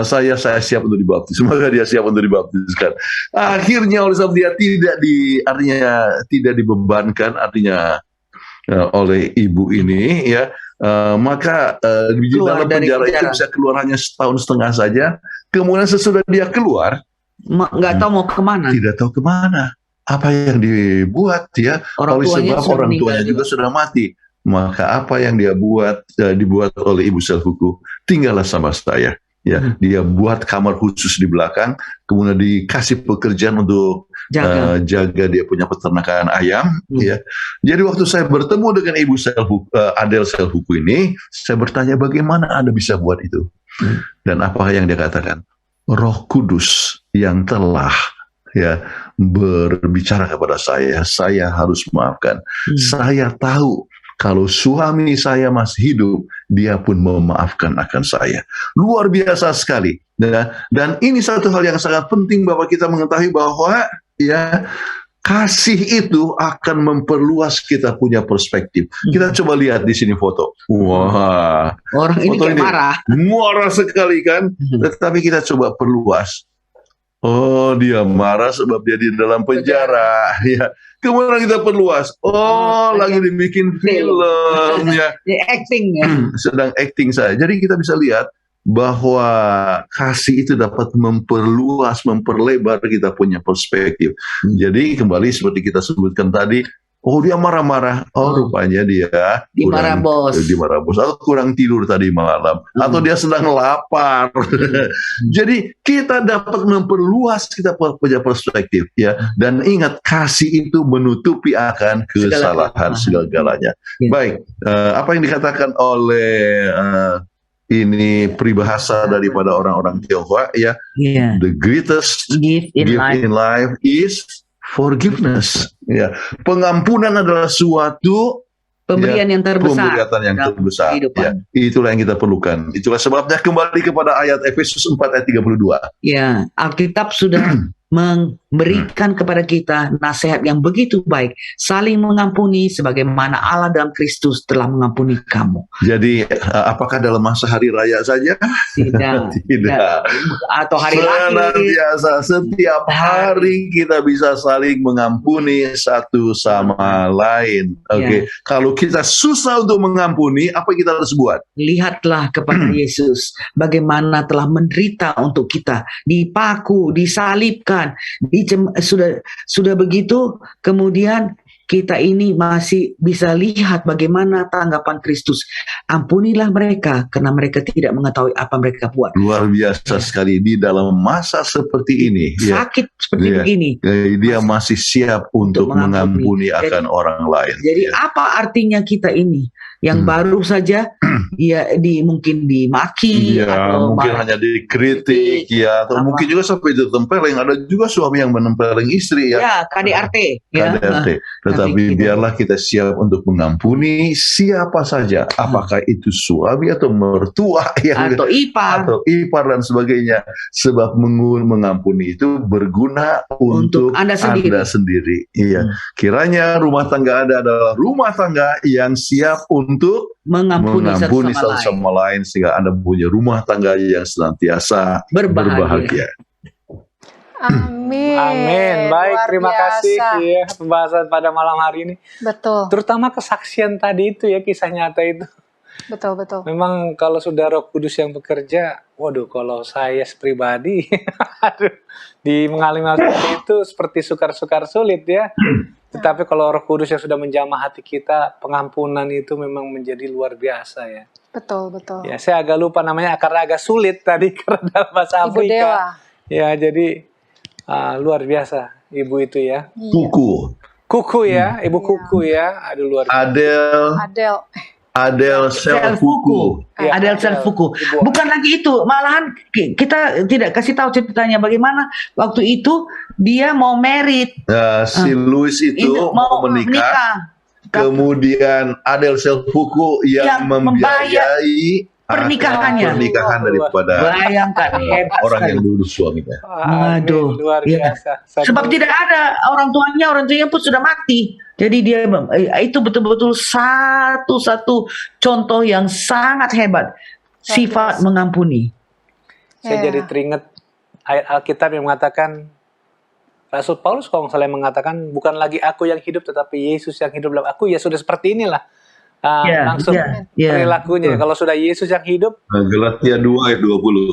saya siap untuk dibaptis. Maka dia siap untuk dibaptiskan. Akhirnya oleh sebab dia tidak dibebankan, artinya oleh ibu ini, ya, maka di Keluar dalam dari penjara itu penjara. bisa keluar hanya setahun setengah saja. Kemudian sesudah dia keluar, Nggak tahu mau kemana. tidak tahu kemana. Apa yang dibuat ya? Orang Oleh tuanya sebab sudah orang meninggal tuanya juga juga. sudah mati. Maka apa yang dia buat, dibuat oleh ibu Selfuku, tinggallah sama saya. Ya, dia buat kamar khusus di belakang, kemudian dikasih pekerjaan untuk Jaga. jaga dia punya peternakan ayam. Ya, jadi waktu saya bertemu dengan ibu Adele Selfuku ini, saya bertanya bagaimana Anda bisa buat itu? Dan apa yang dia katakan? Roh Kudus yang telah ya berbicara kepada saya harus maafkan. Saya tahu kalau suami saya masih hidup, dia pun memaafkan akan saya. Luar biasa sekali. Dan ini satu hal yang sangat penting bahwa kita mengetahui bahwa ya kasih itu akan memperluas kita punya perspektif. Kita coba lihat di sini foto. Wah, Orang ini foto kayak marah. marah sekali kan? Tetapi kita coba perluas. Oh, dia marah sebab dia di dalam penjara. Ya. Kemudian kita perluas. Oh, lagi dibikin film ya. Dia acting ya. Sedang acting saja. Jadi kita bisa lihat bahwa kasih itu dapat memperluas, memperlebar kita punya perspektif. Jadi kembali seperti kita sebutkan tadi, oh dia marah-marah, rupanya dia Dimarah bos. dimarah bos, atau kurang tidur tadi malam, atau dia sedang lapar. Jadi kita dapat memperluas kita punya perspektif ya, dan ingat kasih itu menutupi akan kesalahan segala-galanya. Ya. Baik, apa yang dikatakan oleh ini peribahasa daripada orang-orang Tionghoa ya, the greatest gift in life is forgiveness. Ya, pengampunan adalah suatu pemberian yang terbesar. Pemberian yang terbesar. Ya, itulah yang kita perlukan. Itulah sebabnya kembali kepada ayat Efesus 4 ayat 32. Ya, Alkitab sudah memberikan kepada kita nasihat yang begitu baik, saling mengampuni sebagaimana Allah dalam Kristus telah mengampuni kamu. Jadi apakah dalam masa hari raya saja? Tidak. Atau hari lahir. Biasa setiap hari kita bisa saling mengampuni satu sama lain. Oke. Kalau kita susah untuk mengampuni, apa yang kita harus buat? Lihatlah kepada Yesus bagaimana telah menderita untuk kita, dipaku, disalibkan. Sudah begitu, kemudian kita ini masih bisa lihat bagaimana tanggapan Kristus. Ampunilah mereka karena mereka tidak mengetahui apa mereka buat. Luar biasa sekali di dalam masa seperti ini. Sakit seperti begini. Dia masih siap untuk mengampuni akan orang lain. Jadi apa artinya kita ini? Yang baru saja mungkin dimaki atau mungkin hanya dikritik ya, atau mungkin juga sampai ditempeleng. Ada juga suami yang menempeleng istri ya. Ya, KDRT. KDRT. Tetapi biarlah kita siap untuk mengampuni siapa saja, apakah itu suami atau mertua yang atau ipar dan sebagainya. Sebab mengampuni itu berguna untuk Anda sendiri. Iya. Kiranya rumah tangga Anda adalah rumah tangga yang siap untuk mengampuni satu sama lain sehingga Anda punya rumah tangga yang senantiasa berbahagia. Amin. Amin. Baik, terima kasih ya pembahasan pada malam hari ini. Betul. Terutama kesaksian tadi itu ya, kisah nyata itu. Betul. Memang kalau sudah Roh Kudus yang bekerja, waduh, kalau saya pribadi, di mengalami seperti itu seperti sukar-sukar sulit ya. Tetapi kalau Roh Kudus yang sudah menjamah hati kita, pengampunan itu memang menjadi luar biasa ya. Betul. Ya, saya agak lupa namanya karena agak sulit tadi karena dalam bahasa Afrika. Ibu Dewa. Ya, jadi luar biasa Ibu itu ya. Kuku ya, Ibu Kuku ya. Aduh, luar biasa. Adele Selfuku. Adele Selfuku. Bukan lagi itu, malahan kita tidak kasih tahu ceritanya bagaimana waktu itu dia mau merit. Si Louis itu mau menikah. Kemudian Adele Selfuku yang membiayai pernikahan daripada orang yang dulu suaminya. Aduh, luar biasa. Sebab tidak ada orang tuanya pun sudah mati. Jadi dia itu betul-betul satu-satu contoh yang sangat hebat, sifat mengampuni. Saya jadi teringat ayat Alkitab yang mengatakan Rasul Paulus kalau nggak salah mengatakan, bukan lagi aku yang hidup, tetapi Yesus yang hidup dalam aku. Ya sudah seperti inilah langsung perilakunya. Kalau sudah Yesus yang hidup, Galatia 2 ayat 20.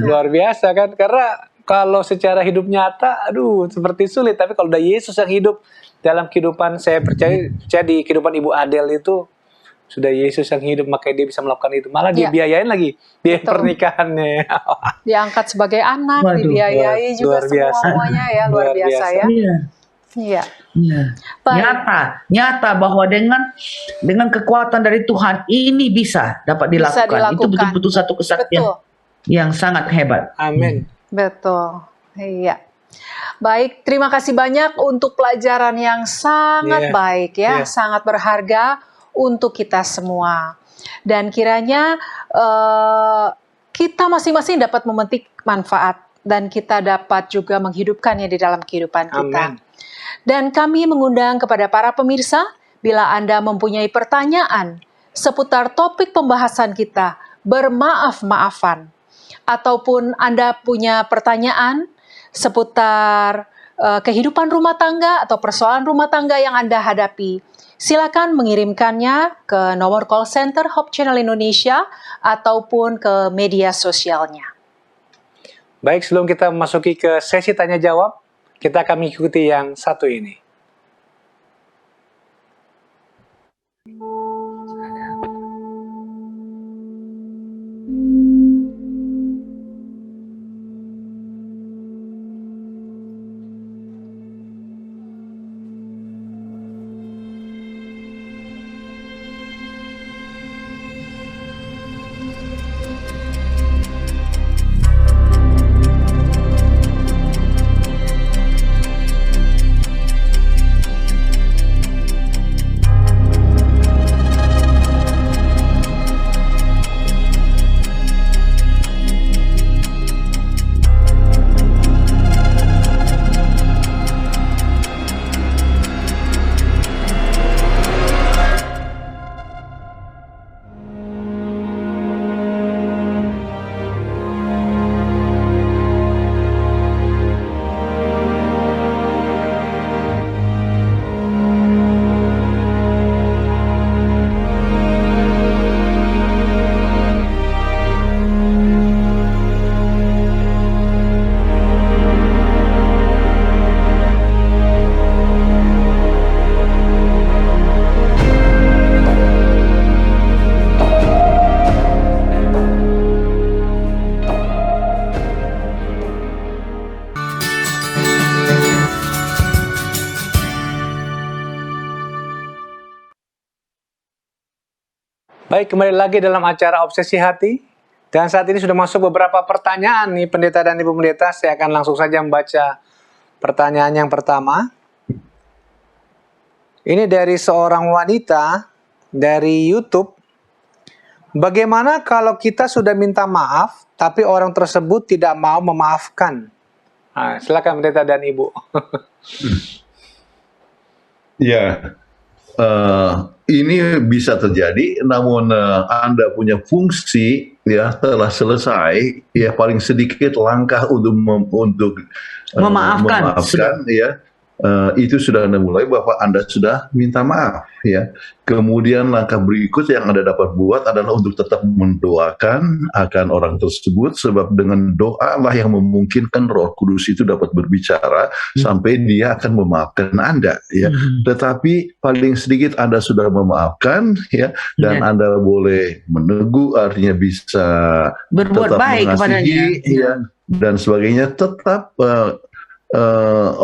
luar biasa kan? Karena kalau secara hidup nyata, aduh seperti sulit. Tapi kalau udah Yesus yang hidup dalam kehidupan, saya percaya di kehidupan Ibu Adele itu sudah Yesus yang hidup, makanya dia bisa melakukan itu. Malah dibiayain lagi biaya pernikahannya. Diangkat sebagai anak, Waduh, dibiayai juga luar biasa. semuanya ya, luar biasa ya. Iya. Baik. Nyata bahwa dengan kekuatan dari Tuhan ini bisa dapat Bisa dilakukan. Itu dilakukan. betul-betul satu kesaksian Betul. yang sangat hebat. Amin. Betul. Iya. Baik, terima kasih banyak untuk pelajaran yang sangat baik ya, sangat berharga untuk kita semua. Dan kiranya kita masing-masing dapat memetik manfaat dan kita dapat juga menghidupkannya di dalam kehidupan kita. Amin. Dan kami mengundang kepada para pemirsa, bila Anda mempunyai pertanyaan seputar topik pembahasan kita, bermaaf-maafan, ataupun Anda punya pertanyaan seputar kehidupan rumah tangga atau persoalan rumah tangga yang Anda hadapi, silakan mengirimkannya ke nomor call center Hope Channel Indonesia ataupun ke media sosialnya. Baik, sebelum kita memasuki ke sesi tanya jawab, kita akan mengikuti yang satu ini. Baik, kembali lagi dalam acara Obsesi Hati. Dan saat ini sudah masuk beberapa pertanyaan nih pendeta dan ibu pendeta. Saya akan langsung saja membaca pertanyaan yang pertama. Ini dari seorang wanita dari YouTube. Bagaimana kalau kita sudah minta maaf, tapi orang tersebut tidak mau memaafkan? Nah, silakan pendeta dan ibu. Ya, ini bisa terjadi, namun Anda punya fungsi ya telah selesai, ya paling sedikit langkah untuk memaafkan ya. Itu sudah Anda mulai bahwa Anda sudah minta maaf ya. Kemudian langkah berikut yang Anda dapat buat adalah untuk tetap mendoakan akan orang tersebut, sebab dengan doa lah yang memungkinkan Roh Kudus itu dapat berbicara sampai dia akan memaafkan Anda ya. Tetapi paling sedikit Anda sudah memaafkan ya, dan Anda boleh menegur, artinya bisa berbuat baik kepadanya ya, dan sebagainya, tetap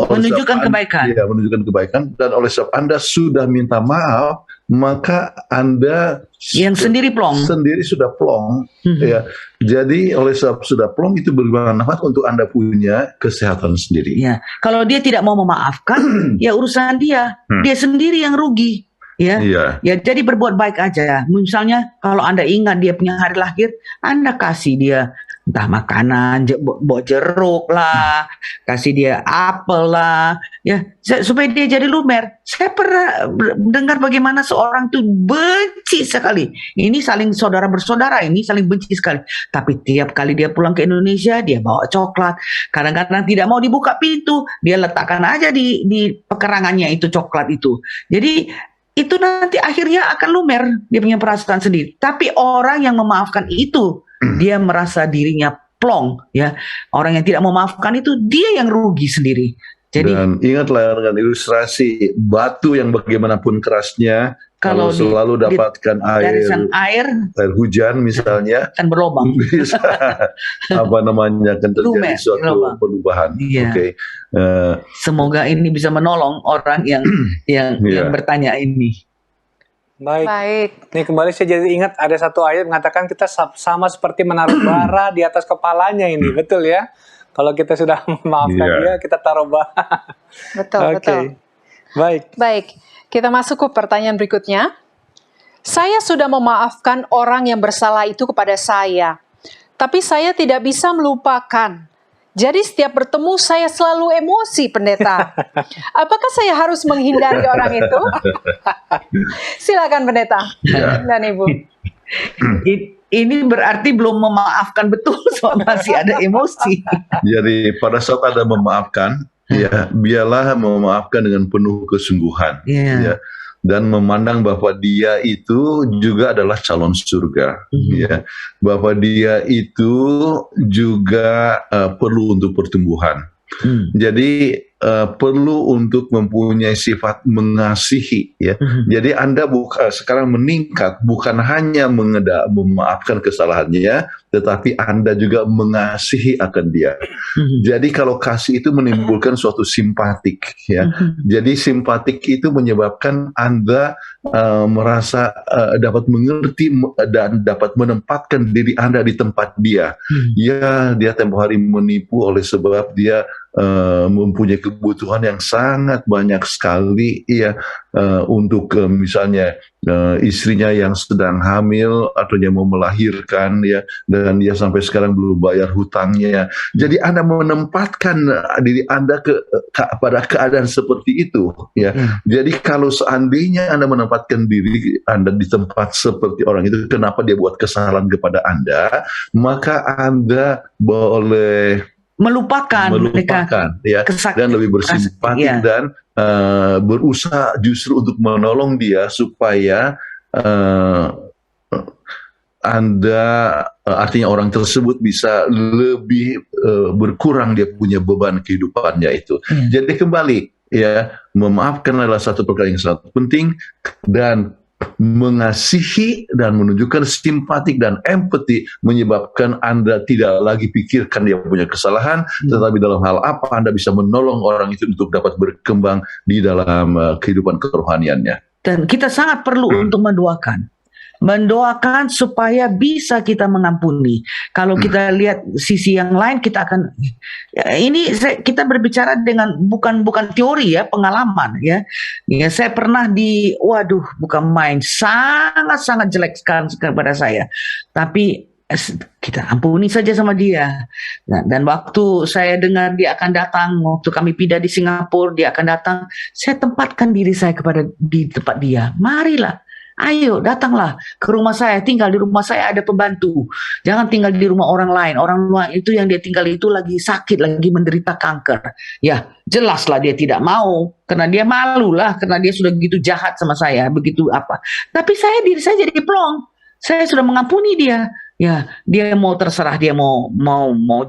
menunjukkan kebaikan. Ya, menunjukkan kebaikan. Dan oleh sebab Anda sudah minta maaf, maka Anda yang sendiri plong. Sendiri sudah plong. Ya. Jadi oleh sebab sudah plong, itu bermanfaat untuk Anda punya kesehatan sendiri. Ya. Kalau dia tidak mau memaafkan, ya urusan dia. Dia sendiri yang rugi. Ya, Iya. ya jadi berbuat baik aja. Misalnya kalau Anda ingat dia punya hari lahir, Anda kasih dia entah makanan, bawa jeruk lah, kasih dia apel lah, ya supaya dia jadi lumer. Saya pernah dengar bagaimana seorang tuh benci sekali. Ini saling saudara bersaudara, ini saling benci sekali. Tapi tiap kali dia pulang ke Indonesia, dia bawa coklat. Kadang-kadang tidak mau dibuka pintu, dia letakkan aja di pekerangannya itu coklat itu. Jadi itu nanti akhirnya akan lumer, dia punya perasaan sendiri. Tapi orang yang memaafkan itu, dia merasa dirinya plong, ya. Orang yang tidak memaafkan itu dia yang rugi sendiri. Jadi Dan ingatlah dengan ilustrasi batu yang bagaimanapun kerasnya, kalau Kalau selalu dapatkan darisan air air hujan misalnya, akan berlobang. bisa akan terjadi Lumer, suatu lubang. perubahan. Iya. Oke. Semoga ini bisa menolong orang yang Iya. bertanya ini. Baik. Baik. Nih kembali saya jadi ingat ada satu ayat mengatakan kita sama seperti menaruh bara di atas kepalanya ini, betul ya? Kalau kita sudah memaafkan Iya. dia, kita taruh bara. Betul, Oke. betul. Baik. Baik, kita masuk ke pertanyaan berikutnya. Saya sudah memaafkan orang yang bersalah itu kepada saya, tapi saya tidak bisa melupakan. Jadi setiap bertemu saya selalu emosi, pendeta. Apakah saya harus menghindari orang itu? Silakan, pendeta dan ibu. Ini berarti belum memaafkan betul, soal masih ada emosi. Jadi pada saat ada memaafkan, ya biarlah memaafkan dengan penuh kesungguhan, Iya. ya, dan memandang bahwa dia itu juga adalah calon surga, ya, bahwa dia itu juga perlu untuk pertumbuhan. Jadi perlu untuk mempunyai sifat mengasihi, ya. Jadi Anda sekarang meningkat bukan hanya memaafkan kesalahannya, tetapi Anda juga mengasihi akan dia. Jadi kalau kasih itu menimbulkan suatu simpatik, ya. Jadi simpatik itu menyebabkan Anda merasa dapat mengerti dan dapat menempatkan diri Anda di tempat dia. Ya, dia tempoh hari menipu oleh sebab dia mempunyai kebutuhan yang sangat banyak sekali, ya, untuk misalnya istrinya yang sedang hamil atau yang mau melahirkan, ya, dan dia sampai sekarang belum bayar hutangnya. Jadi Anda menempatkan diri Anda pada keadaan seperti itu, ya. Jadi kalau seandainya Anda menempatkan diri Anda di tempat seperti orang itu, kenapa dia buat kesalahan kepada Anda, maka Anda boleh melupakan, ya, dan lebih bersimpati, ya. dan berusaha justru untuk menolong dia supaya Anda, artinya orang tersebut bisa lebih berkurang dia punya beban kehidupannya itu. Jadi kembali, ya, memaafkan adalah satu perkara yang sangat penting, dan mengasihi dan menunjukkan simpatik dan empati menyebabkan Anda tidak lagi pikirkan dia punya kesalahan, tetapi dalam hal apa Anda bisa menolong orang itu untuk dapat berkembang di dalam kehidupan kerohaniannya. Dan kita sangat perlu untuk mendoakan supaya bisa kita mengampuni. Kalau kita lihat sisi yang lain, kita akan kita berbicara dengan bukan teori, ya, pengalaman, ya. Ya, saya pernah bukan main, sangat jelek sekali kepada saya. Tapi kita ampuni saja sama dia. Nah, dan waktu saya dengar dia akan datang, waktu kami pindah di Singapura, dia akan datang, saya tempatkan diri saya di tempat dia. Marilah, ayo datanglah ke rumah saya, tinggal di rumah saya, ada pembantu. Jangan tinggal di rumah orang lain. Orang lain itu yang dia tinggal itu lagi sakit, lagi menderita kanker. Ya, jelaslah dia tidak mau, karena dia malu lah, karena dia sudah begitu jahat sama saya, begitu apa. Tapi diri saya jadi plong. Saya sudah mengampuni dia. Ya, dia mau terserah, dia mau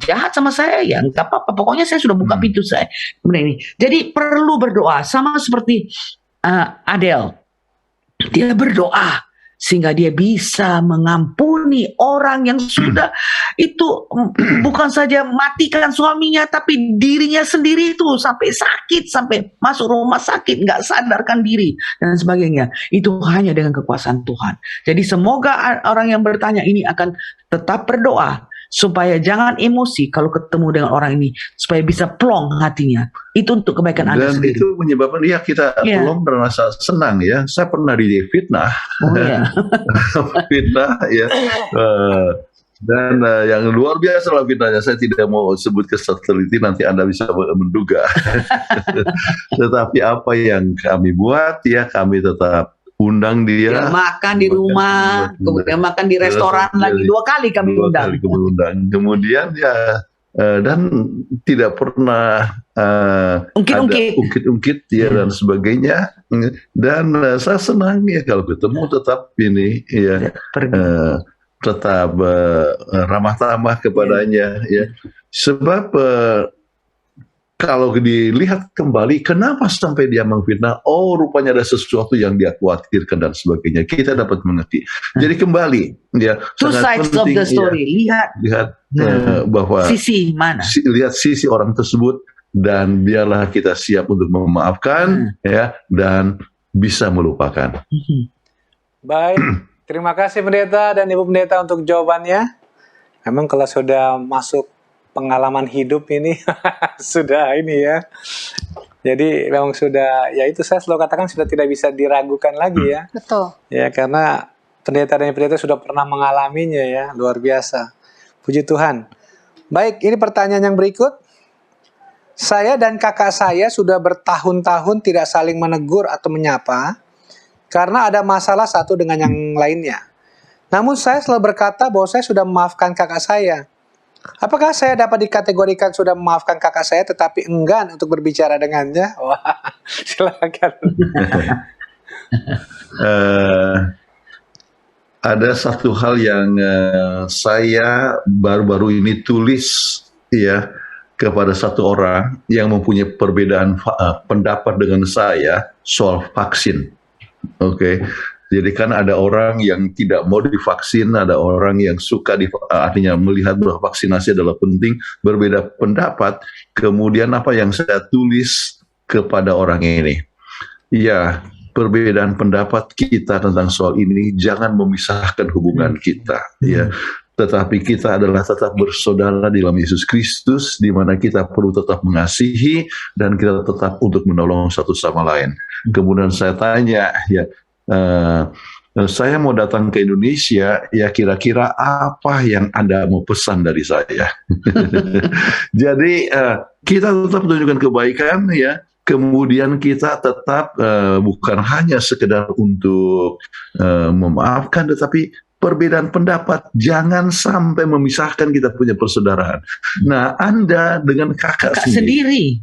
jahat sama saya, ya nggak apa-apa. Pokoknya saya sudah buka pintu saya. Kemudian ini. Jadi perlu berdoa, sama seperti Adele. Dia berdoa sehingga dia bisa mengampuni orang yang sudah itu bukan saja matikan suaminya, tapi dirinya sendiri itu sampai sakit, sampai masuk rumah sakit, nggak sadarkan diri dan sebagainya. Itu hanya dengan kekuasaan Tuhan. Jadi semoga orang yang bertanya ini akan tetap berdoa supaya jangan emosi kalau ketemu dengan orang ini, supaya bisa plong hatinya. Itu untuk kebaikan Anda Dan sendiri. itu menyebabkan kita Iya. belum merasa senang ya. Saya pernah difitnah, Oh ya. fitnah ya. Dan yang luar biasa lah fitnahnya. Saya tidak mau sebut ke teliti, nanti Anda bisa menduga. Tetapi apa yang kami buat ya, kami tetap undang dia. Ya, makan di rumah, kemudian makan di restoran lagi 2 kali kami Dua undang. kali kami undang. Kemudian ya dan tidak pernah Ungkit-ungkit. ada ungkit-ungkit ya dan sebagainya. Dan saya senang ya kalau ketemu tetap ini ya tetap ramah tamah kepadanya ya. Sebab kalau dilihat kembali, kenapa sampai dia menfitnah? Oh, rupanya ada sesuatu yang dia khawatirkan dan sebagainya. Kita dapat mengerti. Jadi kembali, ya Two sides of the story. lihat bahwa sisi mana? Lihat sisi orang tersebut dan biarlah kita siap untuk memaafkan, ya, dan bisa melupakan. Baik, terima kasih Pendeta dan Ibu Pendeta untuk jawabannya. Memang kalau sudah masuk pengalaman hidup ini sudah ini ya. Jadi memang sudah, ya itu saya selalu katakan sudah tidak bisa diragukan lagi ya. Betul. Ya karena pendeta dan pendeta sudah pernah mengalaminya ya, luar biasa. Puji Tuhan. Baik, ini pertanyaan yang berikut. Saya dan kakak saya sudah bertahun-tahun tidak saling menegur atau menyapa karena ada masalah satu dengan yang lainnya. Namun saya selalu berkata bahwa saya sudah memaafkan kakak saya. Apakah saya dapat dikategorikan sudah memaafkan kakak saya tetapi enggan untuk berbicara dengannya? Wah, silakan. Ada satu hal yang saya baru-baru ini tulis ya kepada satu orang yang mempunyai perbedaan pendapat dengan saya soal vaksin. Oke. Jadi kan ada orang yang tidak mau divaksin, ada orang yang suka artinya melihat bahwa vaksinasi adalah penting, berbeda pendapat. Kemudian apa yang saya tulis kepada orang ini? Ya, perbedaan pendapat kita tentang soal ini jangan memisahkan hubungan kita, ya. Tetapi kita adalah tetap bersaudara di dalam Yesus Kristus, di mana kita perlu tetap mengasihi dan kita tetap untuk menolong satu sama lain. Kemudian saya tanya, ya, saya mau datang ke Indonesia, ya kira-kira apa yang Anda mau pesan dari saya? Jadi kita tetap tunjukkan kebaikan, ya. Kemudian kita tetap bukan hanya sekedar untuk memaafkan, tetapi perbedaan pendapat jangan sampai memisahkan kita punya persaudaraan. Nah, Anda dengan kakak sendiri.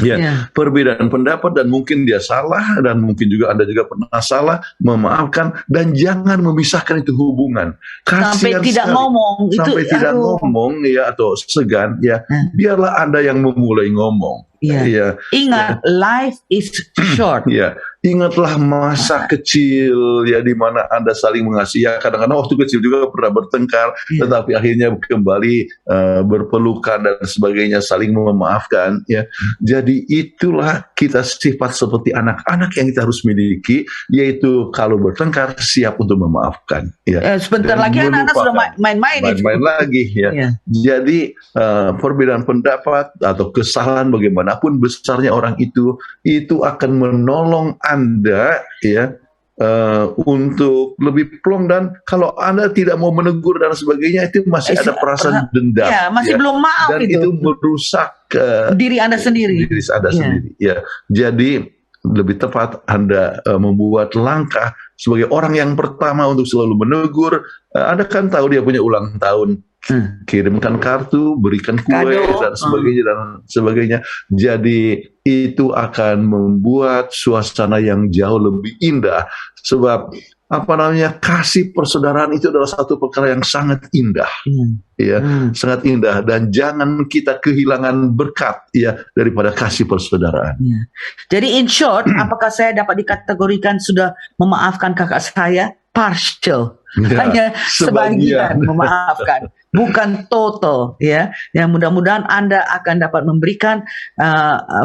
Ya, perbedaan pendapat dan mungkin dia salah dan mungkin juga Anda juga pernah salah, memaafkan dan jangan memisahkan itu hubungan. Sampai tidak ngomong, sampai tidak ngomong ya atau segan ya, biarlah Anda yang memulai ngomong. Ya. Ingat, life is short. Ya, ingatlah masa kecil ya di mana Anda saling mengasihi. Ya, kadang-kadang waktu kecil juga pernah bertengkar, tetapi akhirnya kembali berpelukan dan sebagainya, saling memaafkan. Ya, jadi itulah kita sifat seperti anak-anak yang kita harus miliki, yaitu kalau bertengkar siap untuk memaafkan. Ya, sebentar lagi anak-anak sudah main-main lagi. Ya, jadi perbedaan pendapat atau kesalahan bagaimanapun besarnya orang itu akan menolong Anda ya untuk lebih plong, dan kalau Anda tidak mau menegur dan sebagainya itu masih ada perasaan dendam. Ya, masih belum maaf dan itu merusak diri Anda sendiri. Diri Anda sendiri. Ya, jadi lebih tepat Anda membuat langkah sebagai orang yang pertama untuk selalu menegur. Anda kan tahu dia punya ulang tahun. Kirimkan kartu, berikan kue dan sebagainya. Jadi itu akan membuat suasana yang jauh lebih indah. Sebab kasih persaudaraan itu adalah satu perkara yang sangat indah, ya, sangat indah, dan jangan kita kehilangan berkat ya daripada kasih persaudaraan. Jadi in short, apakah saya dapat dikategorikan sudah memaafkan kakak saya? Partial, hanya sebagian memaafkan, bukan total, ya. Yang mudah-mudahan Anda akan dapat memberikan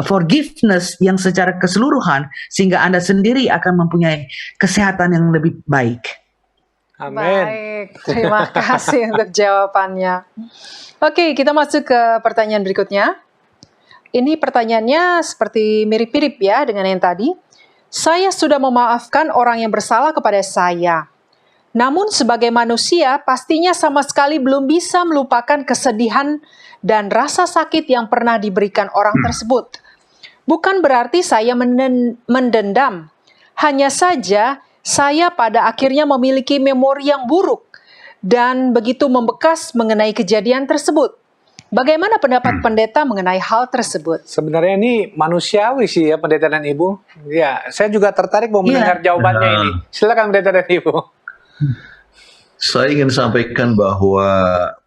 forgiveness yang secara keseluruhan sehingga Anda sendiri akan mempunyai kesehatan yang lebih baik. Amin. Baik, terima kasih untuk jawabannya. Oke, kita masuk ke pertanyaan berikutnya. Ini pertanyaannya seperti mirip-mirip ya dengan yang tadi. Saya sudah memaafkan orang yang bersalah kepada saya. Namun sebagai manusia, pastinya sama sekali belum bisa melupakan kesedihan dan rasa sakit yang pernah diberikan orang tersebut. Bukan berarti saya mendendam. Hanya saja, saya pada akhirnya memiliki memori yang buruk dan begitu membekas mengenai kejadian tersebut. Bagaimana pendapat pendeta mengenai hal tersebut? Sebenarnya ini manusiawi sih ya pendeta dan ibu. Ya, saya juga tertarik mau mendengar jawabannya ini. Silakan pendeta dan ibu. Saya ingin sampaikan bahwa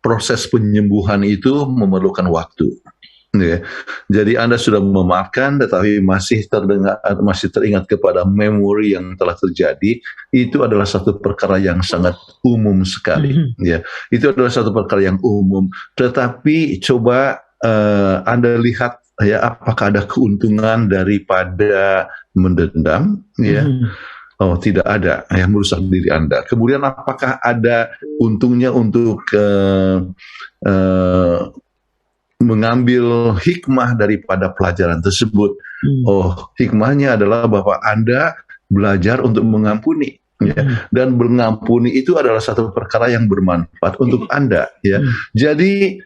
proses penyembuhan itu memerlukan waktu. Ya. Jadi Anda sudah memaafkan, tetapi masih teringat kepada memori yang telah terjadi. Itu adalah satu perkara yang sangat umum sekali. Ya, itu adalah satu perkara yang umum. Tetapi coba Anda lihat ya, apakah ada keuntungan daripada mendendam? Ya. Oh, tidak ada yang merusak diri Anda. Kemudian apakah ada untungnya untuk mengambil hikmah daripada pelajaran tersebut? Oh, hikmahnya adalah bahwa Anda belajar untuk mengampuni. Ya. Dan mengampuni itu adalah satu perkara yang bermanfaat untuk Anda. Ya. Jadi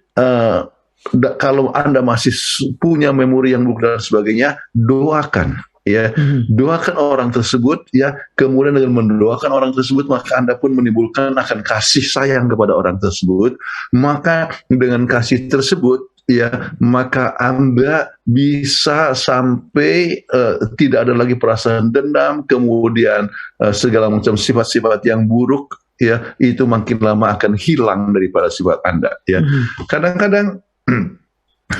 kalau Anda masih punya memori yang buruk dan sebagainya, doakan. Ya, doakan orang tersebut, ya. Kemudian dengan mendoakan orang tersebut, maka Anda pun menimbulkan akan kasih sayang kepada orang tersebut. Maka dengan kasih tersebut, ya, maka Anda bisa sampai tidak ada lagi perasaan dendam, kemudian segala macam sifat-sifat yang buruk, ya, itu makin lama akan hilang daripada sifat Anda. Ya, kadang-kadang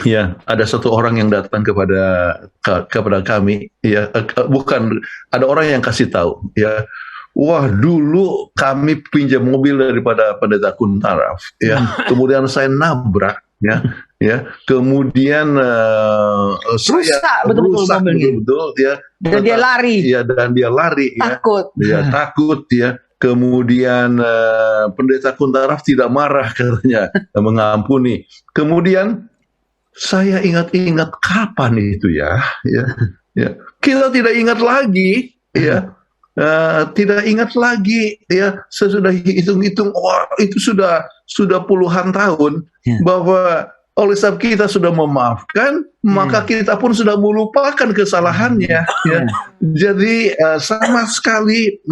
ya, ada satu orang yang datang kepada kami, ya, bukan, ada orang yang kasih tahu, ya, wah, dulu kami pinjam mobil daripada pendeta Kuntaraf, ya, kemudian saya nabrak, ya, kemudian Rusak betul-betul, ya, dan dia lari, ya, takut, ya, takut, ya. Kemudian pendeta Kuntaraf tidak marah katanya, mengampuni. Kemudian saya ingat-ingat kapan itu ya. Kita tidak ingat lagi, ya. Tidak ingat lagi, ya. Sesudah hitung-hitung, wah, itu sudah puluhan tahun, bahwa oleh sebab kita sudah memaafkan, maka kita pun sudah melupakan kesalahannya. Ya. Jadi sama sekali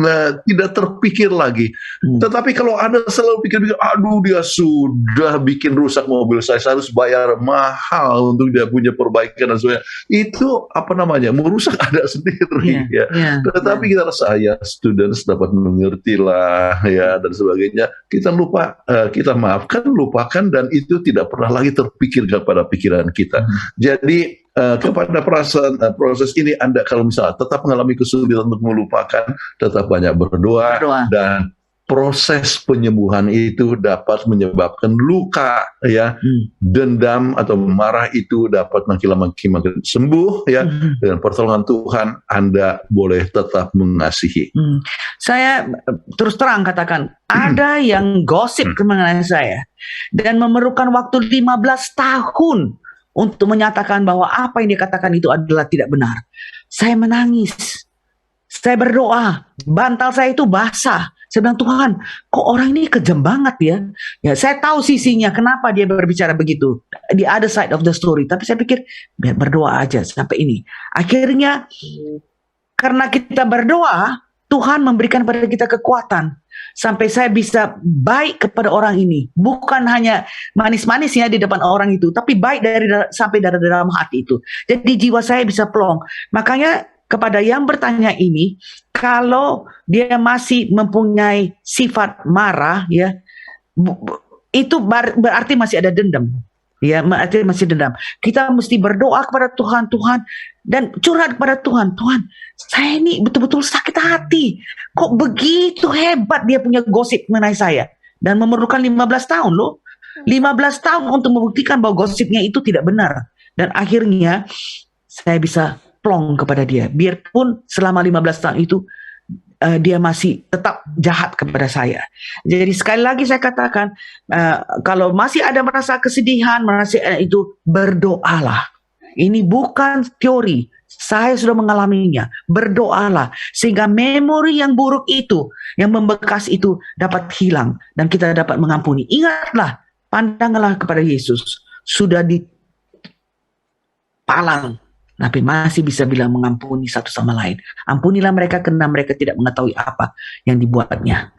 tidak terpikir lagi. Tetapi kalau Anda selalu pikir, aduh, dia sudah bikin rusak mobil saya harus bayar mahal untuk dia punya perbaikan dan sebagainya. Itu merusak Anda sendiri. Ya. Tetapi kita rasa, ya, students dapat mengerti lah, ya, dan sebagainya. Kita lupa, kita maafkan, lupakan, dan itu tidak pernah lagi terpikir kepada pikiran kita. Jadi kepada proses ini, Anda kalau misalnya tetap mengalami kesulitan untuk melupakan, tetap banyak berdoa. Dan proses penyembuhan itu dapat menyebabkan luka, ya, dendam atau marah itu dapat makin sembuh, ya. Dengan pertolongan Tuhan, Anda boleh tetap mengasihi. Saya terus terang katakan, ada yang gosip mengenai saya dan memerlukan waktu 15 tahun untuk menyatakan bahwa apa yang dikatakan itu adalah tidak benar. Saya menangis, saya berdoa, bantal saya itu basah. Saya bilang, Tuhan, kok orang ini kejam banget ya? Ya, saya tahu sisinya kenapa dia berbicara begitu, the other side of the story. Tapi saya pikir, biar berdoa aja sampai ini. Akhirnya, karena kita berdoa, Tuhan memberikan pada kita kekuatan sampai saya bisa baik kepada orang ini, bukan hanya manis-manis ya di depan orang itu, tapi baik sampai dari dalam hati itu. Jadi jiwa saya bisa plong. Makanya kepada yang bertanya ini, kalau dia masih mempunyai sifat marah, ya, itu berarti masih ada dendam. Ya, berarti masih dendam. Kita mesti berdoa kepada Tuhan, dan curhat kepada Tuhan. Tuhan, saya ini betul-betul sakit hati. Kok begitu hebat dia punya gosip mengenai saya? Dan memerlukan 15 tahun loh. 15 tahun untuk membuktikan bahwa gosipnya itu tidak benar. Dan akhirnya saya bisa plong kepada dia. Biarpun selama 15 tahun itu dia masih tetap jahat kepada saya. Jadi sekali lagi saya katakan, kalau masih ada merasa kesedihan, merasa itu, berdoalah. Ini bukan teori, saya sudah mengalaminya. Berdoalah sehingga memori yang buruk itu, yang membekas itu dapat hilang dan kita dapat mengampuni. Ingatlah, pandanglah kepada Yesus, sudah dipalang, tapi masih bisa bilang mengampuni satu sama lain. Ampunilah mereka karena mereka tidak mengetahui apa yang dibuatnya.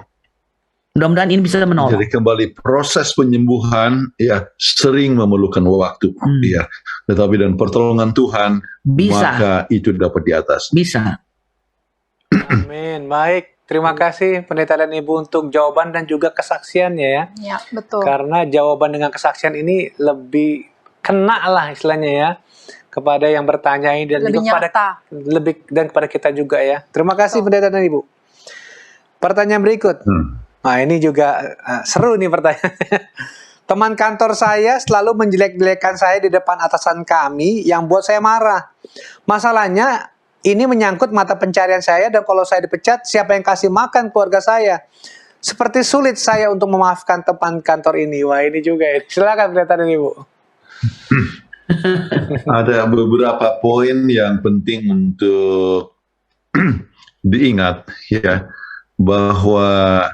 Mudah-mudahan ini bisa menolong. Jadi kembali proses penyembuhan ya sering memerlukan waktu ya. Tetapi dan pertolongan Tuhan Bisa. maka itu dapat di atas. Bisa. Amin. Baik, terima kasih Pendeta dan Ibu untuk jawaban dan juga kesaksiannya ya. Ya, betul. Karena jawaban dengan kesaksian ini lebih kena lah istilahnya ya kepada yang bertanya ini dan Lebih juga nyata. kepada kita juga ya. Terima kasih Pendeta dan Ibu. Pertanyaan berikut. Nah, ini juga seru nih pertanyaannya. Teman kantor saya selalu menjelek-jelekan saya di depan atasan kami yang buat saya marah. Masalahnya ini menyangkut mata pencarian saya dan kalau saya dipecat, siapa yang kasih makan keluarga saya? Seperti sulit saya untuk memaafkan teman kantor ini. Wah, ini juga ya. Silakan Pendeta dan Ibu. Ada beberapa poin yang penting untuk diingat ya, bahwa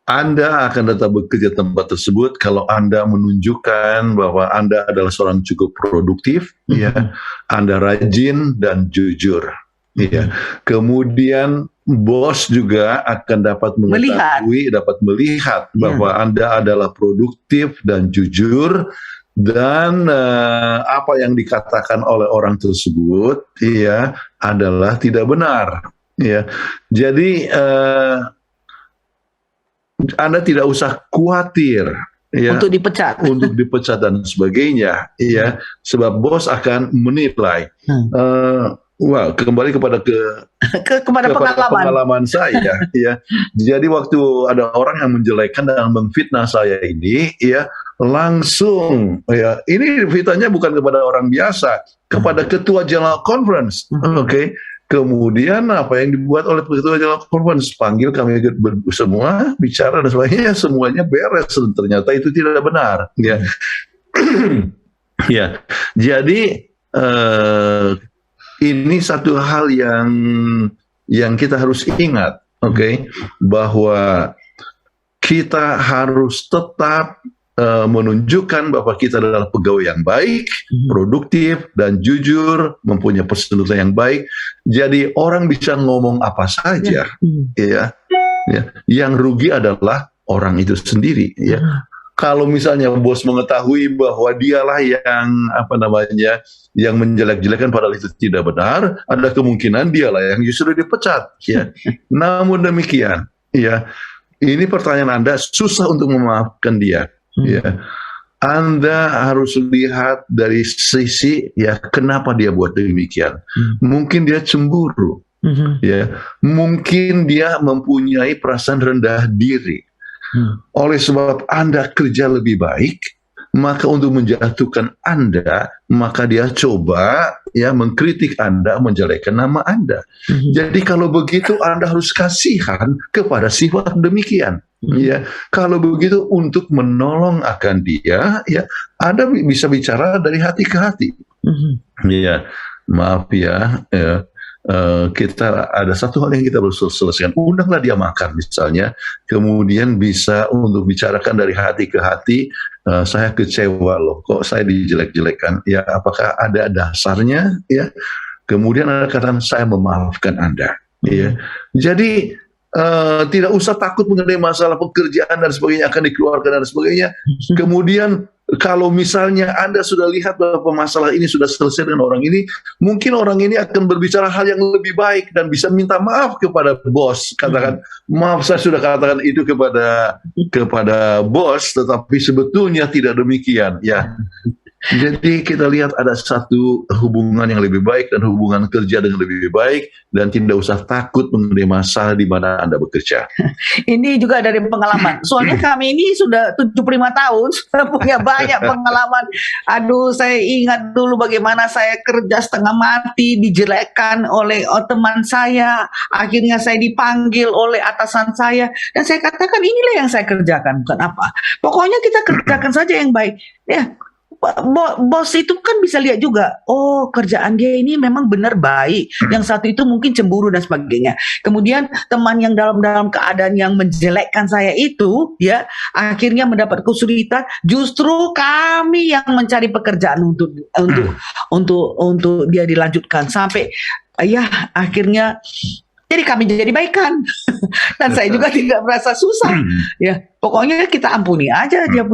Anda akan tetap bekerja tempat tersebut kalau Anda menunjukkan bahwa Anda adalah seorang cukup produktif, ya, Anda rajin dan jujur, ya. Kemudian bos juga akan dapat mengetahui, dapat melihat bahwa Anda adalah produktif dan jujur, dan apa yang dikatakan oleh orang tersebut, ya, adalah tidak benar. Ya, jadi Anda tidak usah khawatir ya, Untuk dipecat. untuk dipecat dan sebagainya, ya, sebab bos akan menilai. Wah, kembali kepada kepada pengalaman saya, ya. Jadi waktu ada orang yang menjelekkan dan memfitnah saya ini, ya, langsung, ya, ini fitnahnya bukan kepada orang biasa, kepada ketua General Conference, oke. Kemudian apa yang dibuat oleh ketua General Conference, panggil kami semua, bicara dan sebagainya, semuanya beres. Ternyata itu tidak benar. Ya, ya. Jadi ini satu hal yang kita harus ingat, oke, bahwa kita harus tetap menunjukkan bahwa kita adalah pegawai yang baik, produktif, dan jujur, mempunyai personalitas yang baik. Jadi orang bisa ngomong apa saja, ya. Yang rugi adalah orang itu sendiri, ya. Kalau misalnya bos mengetahui bahwa dialah yang menjelek-jelekan padahal itu tidak benar, ada kemungkinan dialah yang justru dipecat, ya. Namun demikian, ya, ini pertanyaan Anda susah untuk memaafkan dia. Ya, Anda harus lihat dari sisi, ya, kenapa dia buat demikian. Mungkin dia cemburu, ya, mungkin dia mempunyai perasaan rendah diri. Oleh sebab Anda kerja lebih baik, maka untuk menjatuhkan Anda, maka dia coba, ya, mengkritik Anda, menjelekkan nama Anda. Jadi kalau begitu Anda harus kasihan kepada sifat demikian. Ya, kalau begitu untuk menolong akan dia, ya, Anda bisa bicara dari hati ke hati. Ya, maaf ya, kita ada satu hal yang kita harus selesaikan. Undanglah dia makan misalnya, kemudian bisa untuk bicarakan dari hati ke hati. Saya kecewa loh, kok saya dijelek-jelekan. Ya, apakah ada dasarnya? Ya, kemudian Anda katakan saya memaafkan Anda. Ya, jadi tidak usah takut mengenai masalah pekerjaan dan sebagainya akan dikeluarkan dan sebagainya. Kemudian kalau misalnya Anda sudah lihat bahwa masalah ini sudah selesai dengan orang ini, mungkin orang ini akan berbicara hal yang lebih baik dan bisa minta maaf kepada bos. Katakan, maaf saya sudah katakan itu kepada bos, tetapi sebetulnya tidak demikian. Ya, Jadi kita lihat ada satu hubungan yang lebih baik dan hubungan kerja dengan lebih baik, dan tidak usah takut mengenai masalah di mana Anda bekerja. Ini juga dari pengalaman. Soalnya kami ini sudah 75 tahun, sudah punya banyak pengalaman. Aduh, saya ingat dulu bagaimana saya kerja setengah mati, dijelekkan oleh teman saya. Akhirnya saya dipanggil oleh atasan saya. Dan saya katakan inilah yang saya kerjakan, bukan apa. Pokoknya kita kerjakan saja yang baik. Ya, bos itu kan bisa lihat juga, oh kerjaan dia ini memang benar baik. Yang satu itu mungkin cemburu dan sebagainya. Kemudian teman yang dalam keadaan yang menjelekkan saya itu, ya akhirnya mendapat kesulitan. Justru kami yang mencari pekerjaan untuk dia dilanjutkan sampai ya akhirnya. Jadi kami jadi baikan dan saya juga tidak merasa susah. Ya, pokoknya kita ampuni aja dia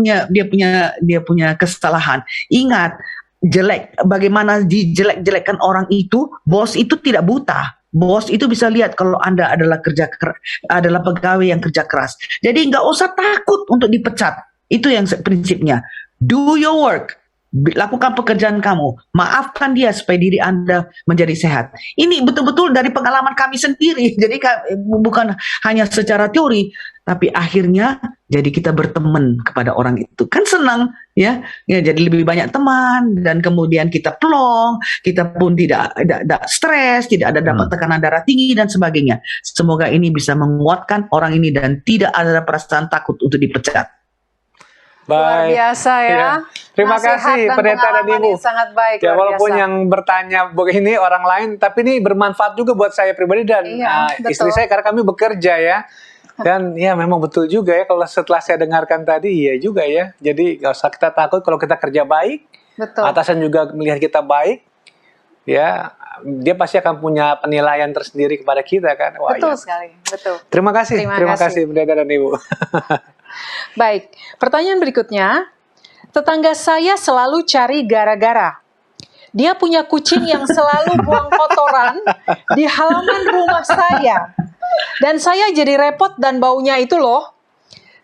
punya kesalahan. Ingat, bagaimana dijelek-jelekkan orang itu, bos itu tidak buta. Bos itu bisa lihat kalau Anda adalah pegawai yang kerja keras. Jadi nggak usah takut untuk dipecat. Itu yang prinsipnya. Do your work. Lakukan pekerjaan kamu, maafkan dia supaya diri Anda menjadi sehat. Ini betul-betul dari pengalaman kami sendiri. Jadi bukan hanya secara teori, tapi akhirnya jadi kita berteman kepada orang itu. Kan senang ya jadi lebih banyak teman, dan kemudian kita plong, kita pun tidak stres, tidak ada dapat tekanan darah tinggi dan sebagainya. Semoga ini bisa menguatkan orang ini dan tidak ada perasaan takut untuk dipecat. Luar biasa ya. Terima Nasihat kasih dan Pendeta dan pengalaman Ibu. yang sangat baik. Ya, luar walaupun biasa. yang bertanya begini orang lain, tapi ini bermanfaat juga buat saya pribadi dan istri betul. saya, karena kami bekerja ya. Dan ya memang betul juga ya, kalau setelah saya dengarkan tadi, iya juga ya. Jadi gak usah kita takut kalau kita kerja baik, Betul. atasan juga melihat kita baik, ya dia pasti akan punya penilaian tersendiri kepada kita kan. Wah, Betul iya. sekali. Betul. Terima kasih Pendeta dan Ibu. Baik, pertanyaan berikutnya. Tetangga saya selalu cari gara-gara. Dia punya kucing yang selalu buang kotoran di halaman rumah saya. Dan saya jadi repot dan baunya itu loh.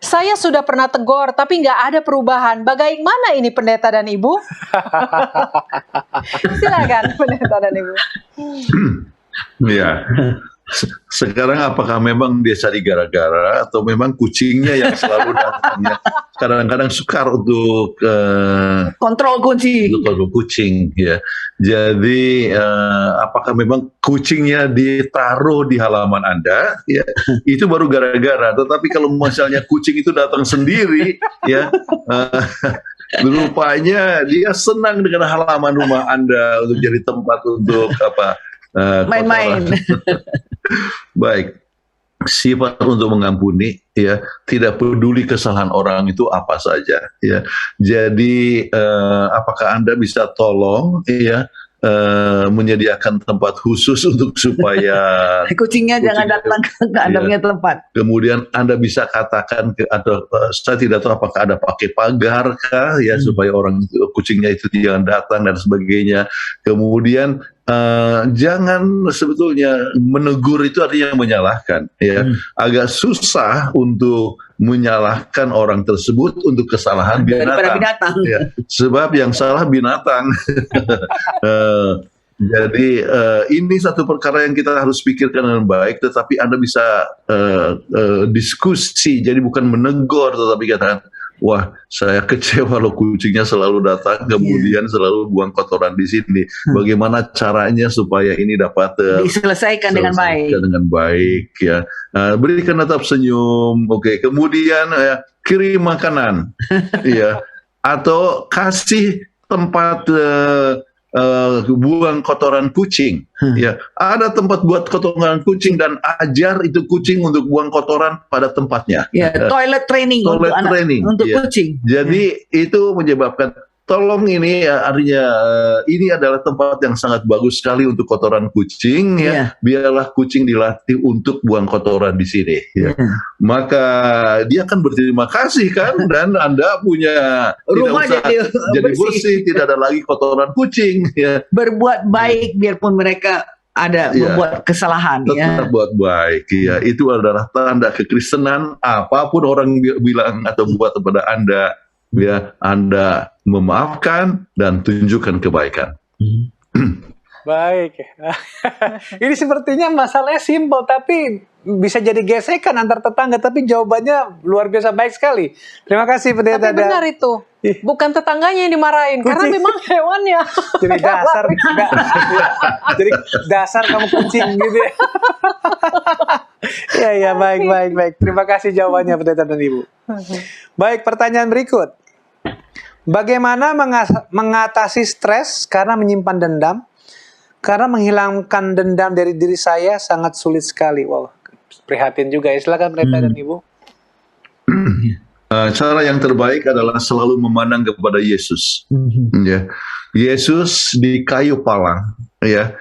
Saya sudah pernah tegur, tapi nggak ada perubahan. Bagaimana ini Pendeta dan Ibu? Silakan Pendeta dan Ibu. Ya. Sekarang apakah memang dia cari gara-gara atau memang kucingnya yang selalu datangnya kadang-kadang sukar untuk Kontrol kunci. untuk kucing ya. Jadi apakah memang kucingnya ditaruh di halaman Anda ya, itu baru gara-gara. Tetapi kalau misalnya kucing itu datang sendiri ya, rupanya dia senang dengan halaman rumah Anda untuk jadi tempat untuk Main-main. Baik, sifat untuk mengampuni ya, tidak peduli kesalahan orang itu apa saja ya. Jadi apakah Anda bisa tolong ya menyediakan tempat khusus untuk supaya Kucingnya jangan datang ke Anda punya tempat. kemudian Anda bisa katakan atau saya tidak tahu apakah ada pakai pagar kah ya, supaya kucingnya itu jangan datang dan sebagainya. Kemudian jangan sebetulnya menegur itu artinya menyalahkan ya. Agak susah untuk menyalahkan orang tersebut untuk kesalahan Daripada binatang. Ya, sebab yang salah binatang. Jadi ini satu perkara yang kita harus pikirkan dengan baik, tetapi Anda bisa diskusi, jadi bukan menegur, tetapi katakan, wah saya kecewa loh kucingnya selalu datang, kemudian selalu buang kotoran di sini. Bagaimana caranya supaya ini dapat Diselesaikan dengan baik. dengan baik ya. Berikan tetap senyum, oke. Kemudian kirim makanan, ya, atau kasih tempat buang kotoran kucing. Ya, ada tempat buat kotoran kucing dan ajar itu kucing untuk buang kotoran pada tempatnya. Ya, toilet training Toilet untuk training, anak, untuk ya. kucing. Jadi itu menyebabkan, tolong ini artinya ini adalah tempat yang sangat bagus sekali untuk kotoran kucing ya. Iya. Biarlah kucing dilatih untuk buang kotoran di sini ya. Maka dia akan berterima kasih kan, dan Anda punya Rumah tidak usah jadi bersih, tidak ada lagi kotoran kucing ya. Berbuat baik biarpun mereka ada membuat kesalahan ya. Tetap buat baik ya. Itu adalah tanda kekristenan. Apapun orang bilang atau buat kepada Anda ya, Anda memaafkan, dan tunjukkan kebaikan. Baik. Ini sepertinya masalahnya simpel, tapi bisa jadi gesekan antar tetangga, tapi jawabannya luar biasa baik sekali. Terima kasih pendeta. Tapi benar itu, bukan tetangganya yang dimarahin, karena memang hewannya. Jadi dasar, jadi dasar kamu kucing gitu ya. Ya, baik. Terima kasih jawabannya pendeta dan ibu. Baik, pertanyaan berikut. Bagaimana mengatasi stres karena menyimpan dendam? Karena menghilangkan dendam dari diri saya sangat sulit sekali. Wow, prihatin juga ya. Silakan pendeta dan ibu. Cara yang terbaik adalah selalu memandang kepada Yesus. Ya, Yesus di kayu palang, ya,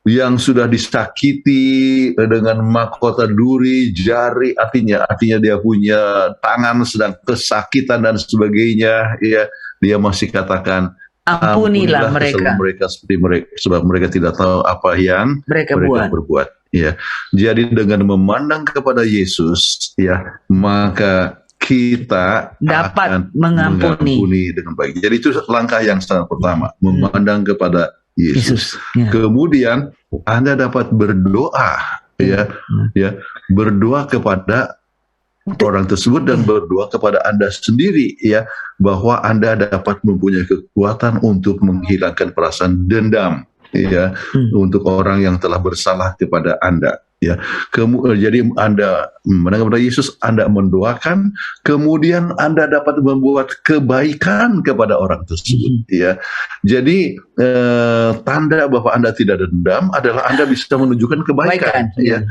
yang sudah disakiti dengan mahkota duri, jari, artinya dia punya tangan sedang kesakitan dan sebagainya. Ya, dia masih katakan, Ampunilah mereka seperti mereka, sebab mereka tidak tahu apa yang mereka berbuat. Ya, jadi dengan memandang kepada Yesus, ya, maka kita dapat akan mengampuni dengan baik. Jadi itu langkah yang sangat pertama, memandang kepada Yesus. Ya. Kemudian Anda dapat berdoa, ya, berdoa kepada orang tersebut dan berdoa kepada Anda sendiri, ya, bahwa Anda dapat mempunyai kekuatan untuk menghilangkan perasaan dendam, ya, untuk orang yang telah bersalah kepada Anda, ya. Jadi Anda mendengar kepada Yesus, Anda mendoakan, kemudian Anda dapat membuat kebaikan kepada orang tersebut, ya. Jadi tanda bahwa Anda tidak dendam adalah Anda bisa menunjukkan kebaikan, ya.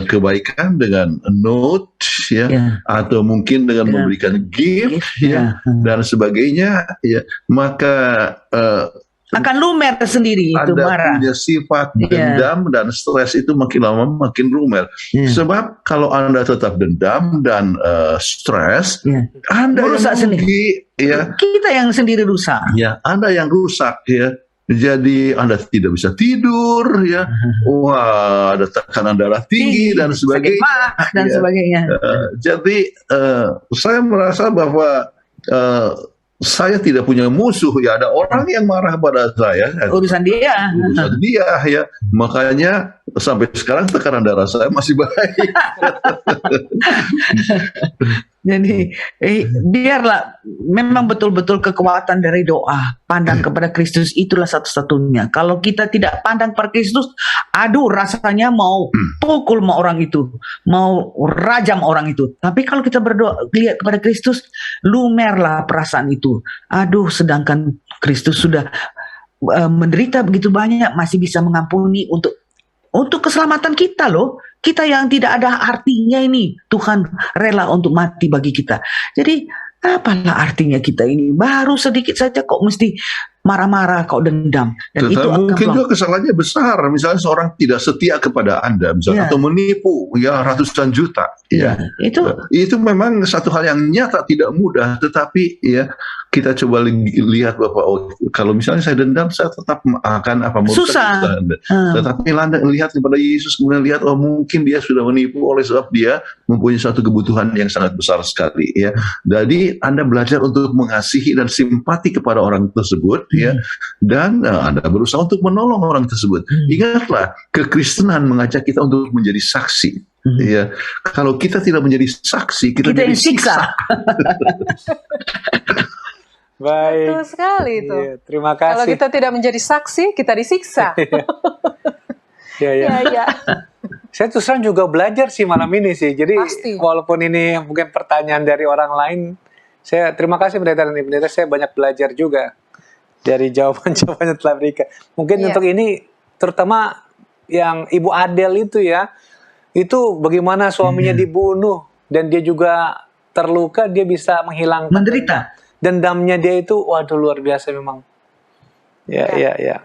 Kebaikan dengan note, ya, atau mungkin dengan memberikan gift, ya, dan sebagainya, ya, maka akan lumer sendiri itu marah. Punya sifat dendam dan stres itu makin lama makin lumer. Sebab kalau Anda tetap dendam dan stres, Anda merusak yang rugi, ya. Kita yang sendiri rusak. Ya, Anda yang rusak, ya. Jadi Anda tidak bisa tidur, ya. Wah, ada tekanan darah tinggi dan sebagainya. Dan sebagainya. Jadi saya merasa bahwa saya tidak punya musuh, ya. Ada orang yang marah pada saya. Urusan dia, ya. Makanya sampai sekarang tekanan darah saya masih baik. Jadi biarlah memang betul-betul kekuatan dari doa. Pandang kepada Kristus itulah satu-satunya. Kalau kita tidak pandang pada Kristus, aduh rasanya mau pukul sama orang itu, mau rajam orang itu. Tapi kalau kita berdoa lihat kepada Kristus, lumerlah perasaan itu. Aduh, sedangkan Kristus sudah menderita begitu banyak, masih bisa mengampuni untuk keselamatan kita loh. Kita yang tidak ada artinya ini, Tuhan rela untuk mati bagi kita. Jadi apalah artinya kita ini? Baru sedikit saja kok mesti marah-marah, kok dendam. Dan itu mungkin juga kesalahannya besar. Misalnya seorang tidak setia kepada Anda, misalnya, atau menipu, ya, ratusan juta. Ya, itu memang satu hal yang nyata, tidak mudah. Tetapi ya, kita coba lihat bahwa kalau misalnya saya dendam, saya tetap akan susah. Tetapi lihat kepada Yesus, kemudian lihat, mungkin dia sudah menipu oleh sebab dia mempunyai satu kebutuhan yang sangat besar sekali, ya. Jadi Anda belajar untuk mengasihi dan simpati kepada orang tersebut, ya, dan Anda berusaha untuk menolong orang tersebut. Ingatlah, kekristenan mengajak kita untuk menjadi saksi. Ya, kalau kita tidak menjadi saksi, kita jadi siksa. Baik. Betul sekali itu. Iya, terima kasih. Kalau kita tidak menjadi saksi, kita disiksa. Ya. Saya terus terang juga belajar sih malam ini sih. Jadi walaupun ini mungkin pertanyaan dari orang lain, saya terima kasih pendeta dan pendeta, saya banyak belajar juga dari jawaban-jawaban yang telah berikan. Mungkin untuk ini terutama yang Ibu Adel itu ya, itu bagaimana suaminya dibunuh dan dia juga terluka, dia bisa menghilangkan menderita dendamnya dia itu, waduh luar biasa memang. Ya.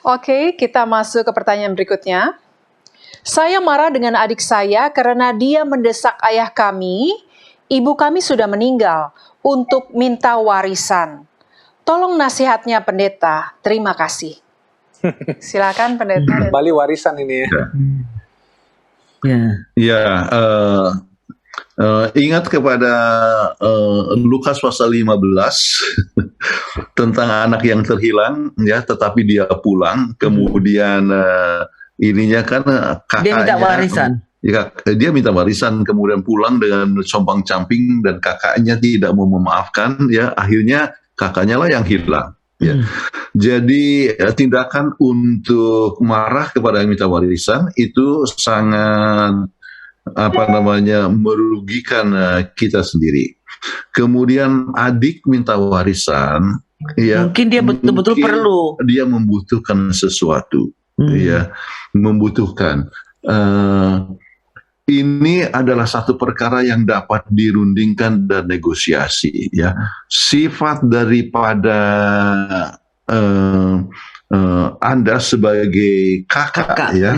Oke, kita masuk ke pertanyaan berikutnya. Saya marah dengan adik saya karena dia mendesak ayah kami, ibu kami sudah meninggal, untuk minta warisan. Tolong nasihatnya pendeta, terima kasih. Silakan pendeta. Kembali warisan ini ya. Ingat kepada Lukas pasal 15 tentang anak yang terhilang, ya, tetapi dia pulang, kemudian ininya kan kakaknya Dia minta warisan. Ya, dia minta warisan, kemudian pulang dengan compang-camping dan kakaknya tidak mau memaafkan, ya, akhirnya kakaknya lah yang hilang. Ya. Jadi tindakan untuk marah kepada yang minta warisan itu sangat merugikan kita sendiri. Kemudian adik minta warisan, ya, Mungkin dia betul-betul perlu. Dia membutuhkan sesuatu, ya, membutuhkan. Ini adalah satu perkara yang dapat dirundingkan dan negosiasi, ya. Sifat daripada Anda sebagai kakak, ya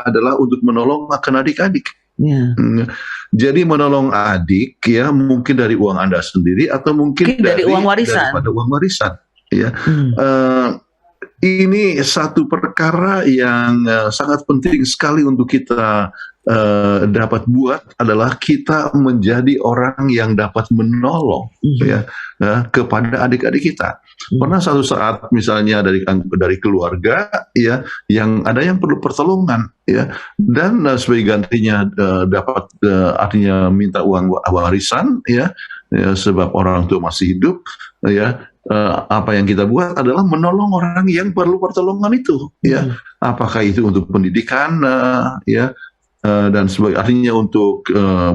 adalah untuk menolong akan adik-adik. Ya. Jadi menolong adik, ya, mungkin dari uang Anda sendiri atau mungkin dari uang warisan. Daripada uang warisan, ya. Ini satu perkara yang sangat penting sekali untuk kita dapat buat, adalah kita menjadi orang yang dapat menolong, ya, kepada adik-adik kita. Pernah satu saat misalnya dari keluarga, ya, yang ada yang perlu pertolongan, ya, dan sebagai gantinya dapat artinya minta uang warisan, ya, sebab orang tua masih hidup, ya. Apa yang kita buat adalah menolong orang yang perlu pertolongan itu, ya. Apakah itu untuk pendidikan, ya, dan sebagai artinya untuk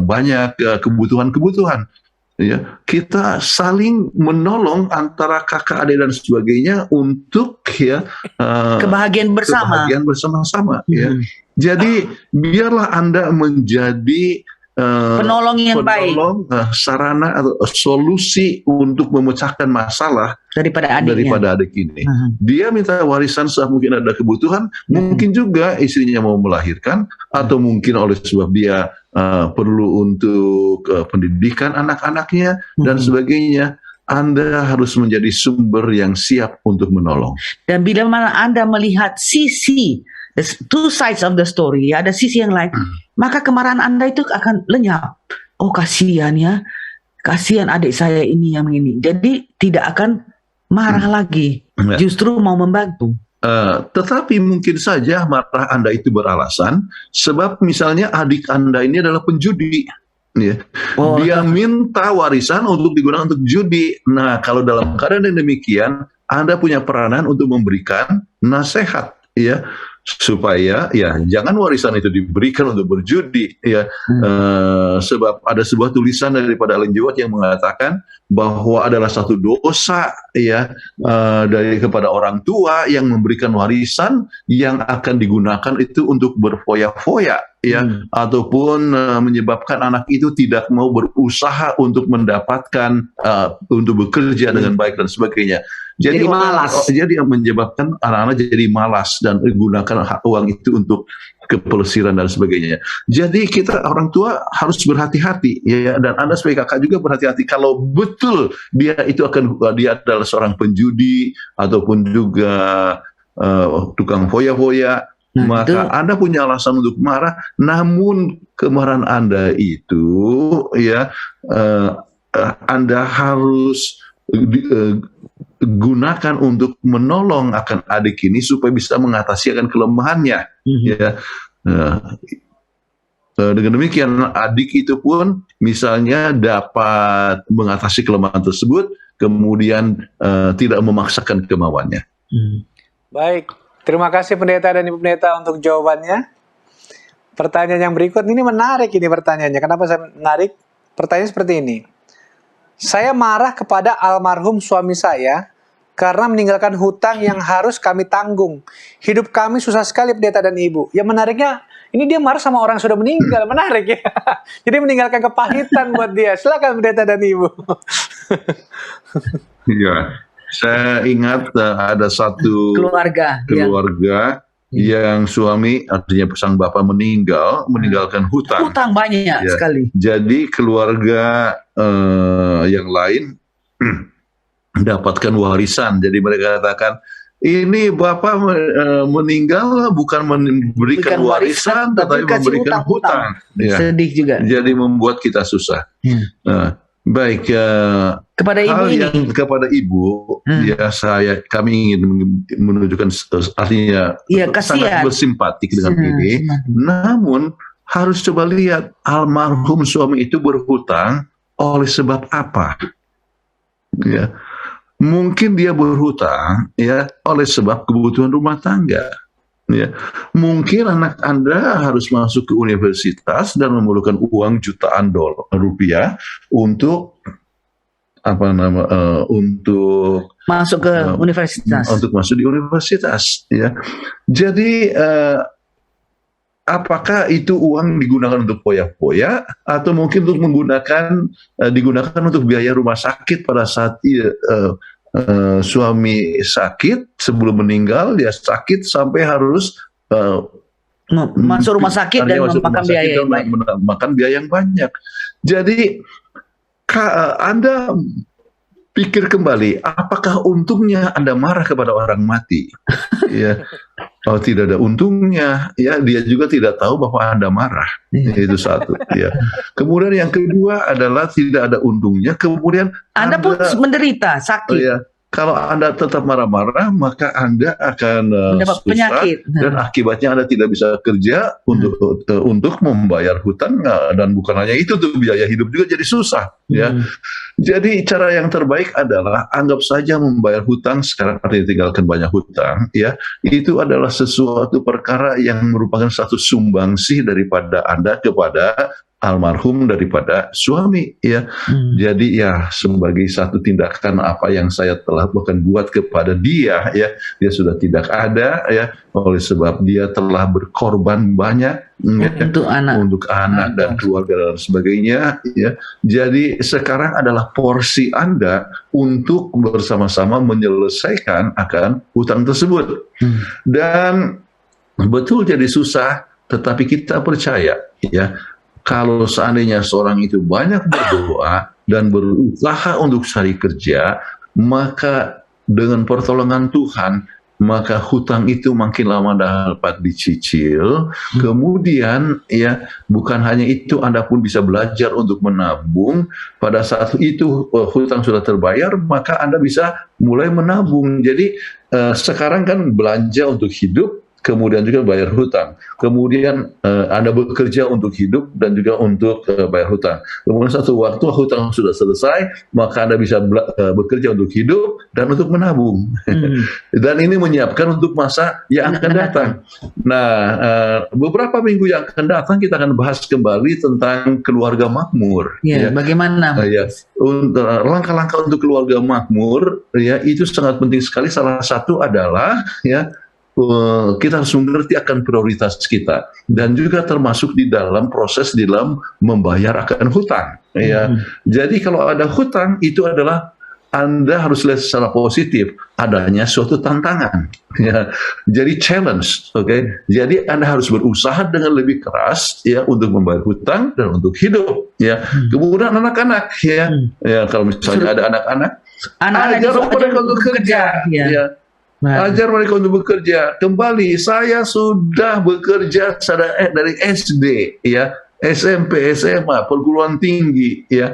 banyak kebutuhan-kebutuhan, ya. Kita saling menolong antara kakak adik dan sebagainya untuk, ya, kebahagiaan bersama-sama, ya. Jadi biarlah Anda menjadi penolong yang baik, sarana atau solusi untuk memecahkan masalah daripada adik ini. Dia minta warisan saat mungkin ada kebutuhan, mungkin juga istrinya mau melahirkan, atau mungkin oleh sebab dia perlu untuk pendidikan anak-anaknya dan sebagainya. Anda harus menjadi sumber yang siap untuk menolong. Dan bila mana Anda melihat sisi, the two sides of the story, ada sisi yang lain, maka kemarahan Anda itu akan lenyap. Oh, kasihan ya, kasihan adik saya ini yang ini. Jadi tidak akan marah lagi, justru mau membantu. Tetapi mungkin saja marah Anda itu beralasan, sebab misalnya adik Anda ini adalah penjudi. Ya. Dia minta warisan untuk digunakan untuk judi. Nah, kalau dalam keadaan yang demikian, Anda punya peranan untuk memberikan nasihat, ya, supaya, ya, jangan warisan itu diberikan untuk berjudi, ya. Sebab ada sebuah tulisan daripada Ellen G. White yang mengatakan bahwa adalah satu dosa, ya, dari kepada orang tua yang memberikan warisan yang akan digunakan itu untuk berfoya-foya, ya, ataupun menyebabkan anak itu tidak mau berusaha untuk mendapatkan untuk bekerja dengan baik dan sebagainya. Jadi malas. Jadi menyebabkan anak-anak jadi malas dan gunakan uang itu untuk kepelesiran dan sebagainya. Jadi kita orang tua harus berhati-hati, ya, dan Anda sebagai kakak juga berhati-hati kalau betul dia adalah seorang penjudi ataupun juga tukang foya-foya. Maka Anda punya alasan untuk marah, namun kemarahan Anda itu, ya, Anda harus gunakan untuk menolong akan adik ini supaya bisa mengatasi akan kelemahannya, ya. Dengan demikian adik itu pun misalnya dapat mengatasi kelemahan tersebut, kemudian tidak memaksakan kemauannya. Baik, terima kasih pendeta dan ibu pendeta untuk jawabannya. Pertanyaan yang berikut ini menarik, ini pertanyaannya. Kenapa saya menarik? Pertanyaan seperti ini. Saya marah kepada almarhum suami saya karena meninggalkan hutang yang harus kami tanggung. Hidup kami susah sekali, pendeta dan ibu. Yang menariknya, ini dia marah sama orang yang sudah meninggal. Menarik, ya. Jadi meninggalkan kepahitan buat dia. Silakan pendeta dan ibu. Iya, saya ingat ada satu keluarga yang suami, artinya sang bapak meninggalkan hutang. Hutang banyak sekali. Jadi keluarga yang lain dapatkan warisan. Jadi mereka katakan, ini Bapak meninggal bukan memberikan Bukan warisan, tetapi kasih memberikan hutang. Ya. Sedih juga. Jadi membuat kita susah. Nah, baik, Kepada ibu hal ini. yang kepada ibu, ya kami ingin menunjukkan artinya Iya, sangat kasihan. bersimpatik dengan ini. Namun harus coba lihat almarhum suami itu berhutang oleh sebab apa? Ya, mungkin dia berhutang ya oleh sebab kebutuhan rumah tangga. Ya, mungkin anak Anda harus masuk ke universitas dan memerlukan uang jutaan rupiah untuk untuk Masuk ke universitas. Untuk masuk di universitas. Ya, jadi apakah itu uang digunakan untuk poya-poya atau mungkin untuk digunakan untuk biaya rumah sakit pada saat suami sakit, sebelum meninggal dia sakit sampai harus masuk rumah sakit dan memakan biaya yang banyak. Jadi Anda pikir kembali, apakah untungnya Anda marah kepada orang mati? Ya, kalau tidak ada untungnya, ya dia juga tidak tahu bahwa Anda marah. Itu satu. Ya. Kemudian yang kedua adalah tidak ada untungnya. Kemudian Anda pun menderita sakit. Ya, kalau Anda tetap marah-marah, maka Anda akan mendapat susah penyakit. Dan akibatnya Anda tidak bisa kerja untuk membayar hutang, dan bukan hanya itu, tuh biaya hidup juga jadi susah. Ya. Jadi cara yang terbaik adalah anggap saja membayar hutang sekarang, artinya tinggalkan banyak hutang, ya itu adalah sesuatu perkara yang merupakan satu sumbangsih daripada Anda kepada almarhum daripada suami, ya. Jadi ya sebagai satu tindakan apa yang saya telah buat kepada dia, ya dia sudah tidak ada, ya oleh sebab dia telah berkorban banyak untuk anak dan keluarga dan sebagainya, ya. Jadi sekarang adalah porsi Anda untuk bersama-sama menyelesaikan akan hutang tersebut. Dan betul jadi susah, tetapi kita percaya, ya, kalau seandainya seorang itu banyak berdoa dan berusaha untuk cari kerja, maka dengan pertolongan Tuhan, maka hutang itu makin lama dapat dicicil. Kemudian ya bukan hanya itu, Anda pun bisa belajar untuk menabung. Pada saat itu hutang sudah terbayar, maka Anda bisa mulai menabung. Jadi sekarang kan belanja untuk hidup, kemudian juga bayar hutang. Kemudian Anda bekerja untuk hidup dan juga untuk bayar hutang. Kemudian satu waktu hutang sudah selesai, maka Anda bisa bekerja untuk hidup dan untuk menabung. Dan ini menyiapkan untuk masa yang akan datang. Nah, beberapa minggu yang akan datang kita akan bahas kembali tentang keluarga makmur. Ya, bagaimana? Ya, langkah-langkah untuk keluarga makmur, ya itu sangat penting sekali. Salah satu adalah ya, kita harus mengerti akan prioritas kita dan juga termasuk di dalam proses dalam membayar akan hutang. Ya, jadi kalau ada hutang itu adalah Anda harus lihat secara positif adanya suatu tantangan. Ya, jadi challenge, oke? Jadi Anda harus berusaha dengan lebih keras ya untuk membayar hutang dan untuk hidup. Ya, kemudian anak-anak ya, ya kalau misalnya ada anak-anak ajar mereka untuk kerja. Ya. Ajar mereka untuk bekerja. Kembali, saya sudah bekerja dari SD, ya, SMP, SMA, perguruan tinggi, ya.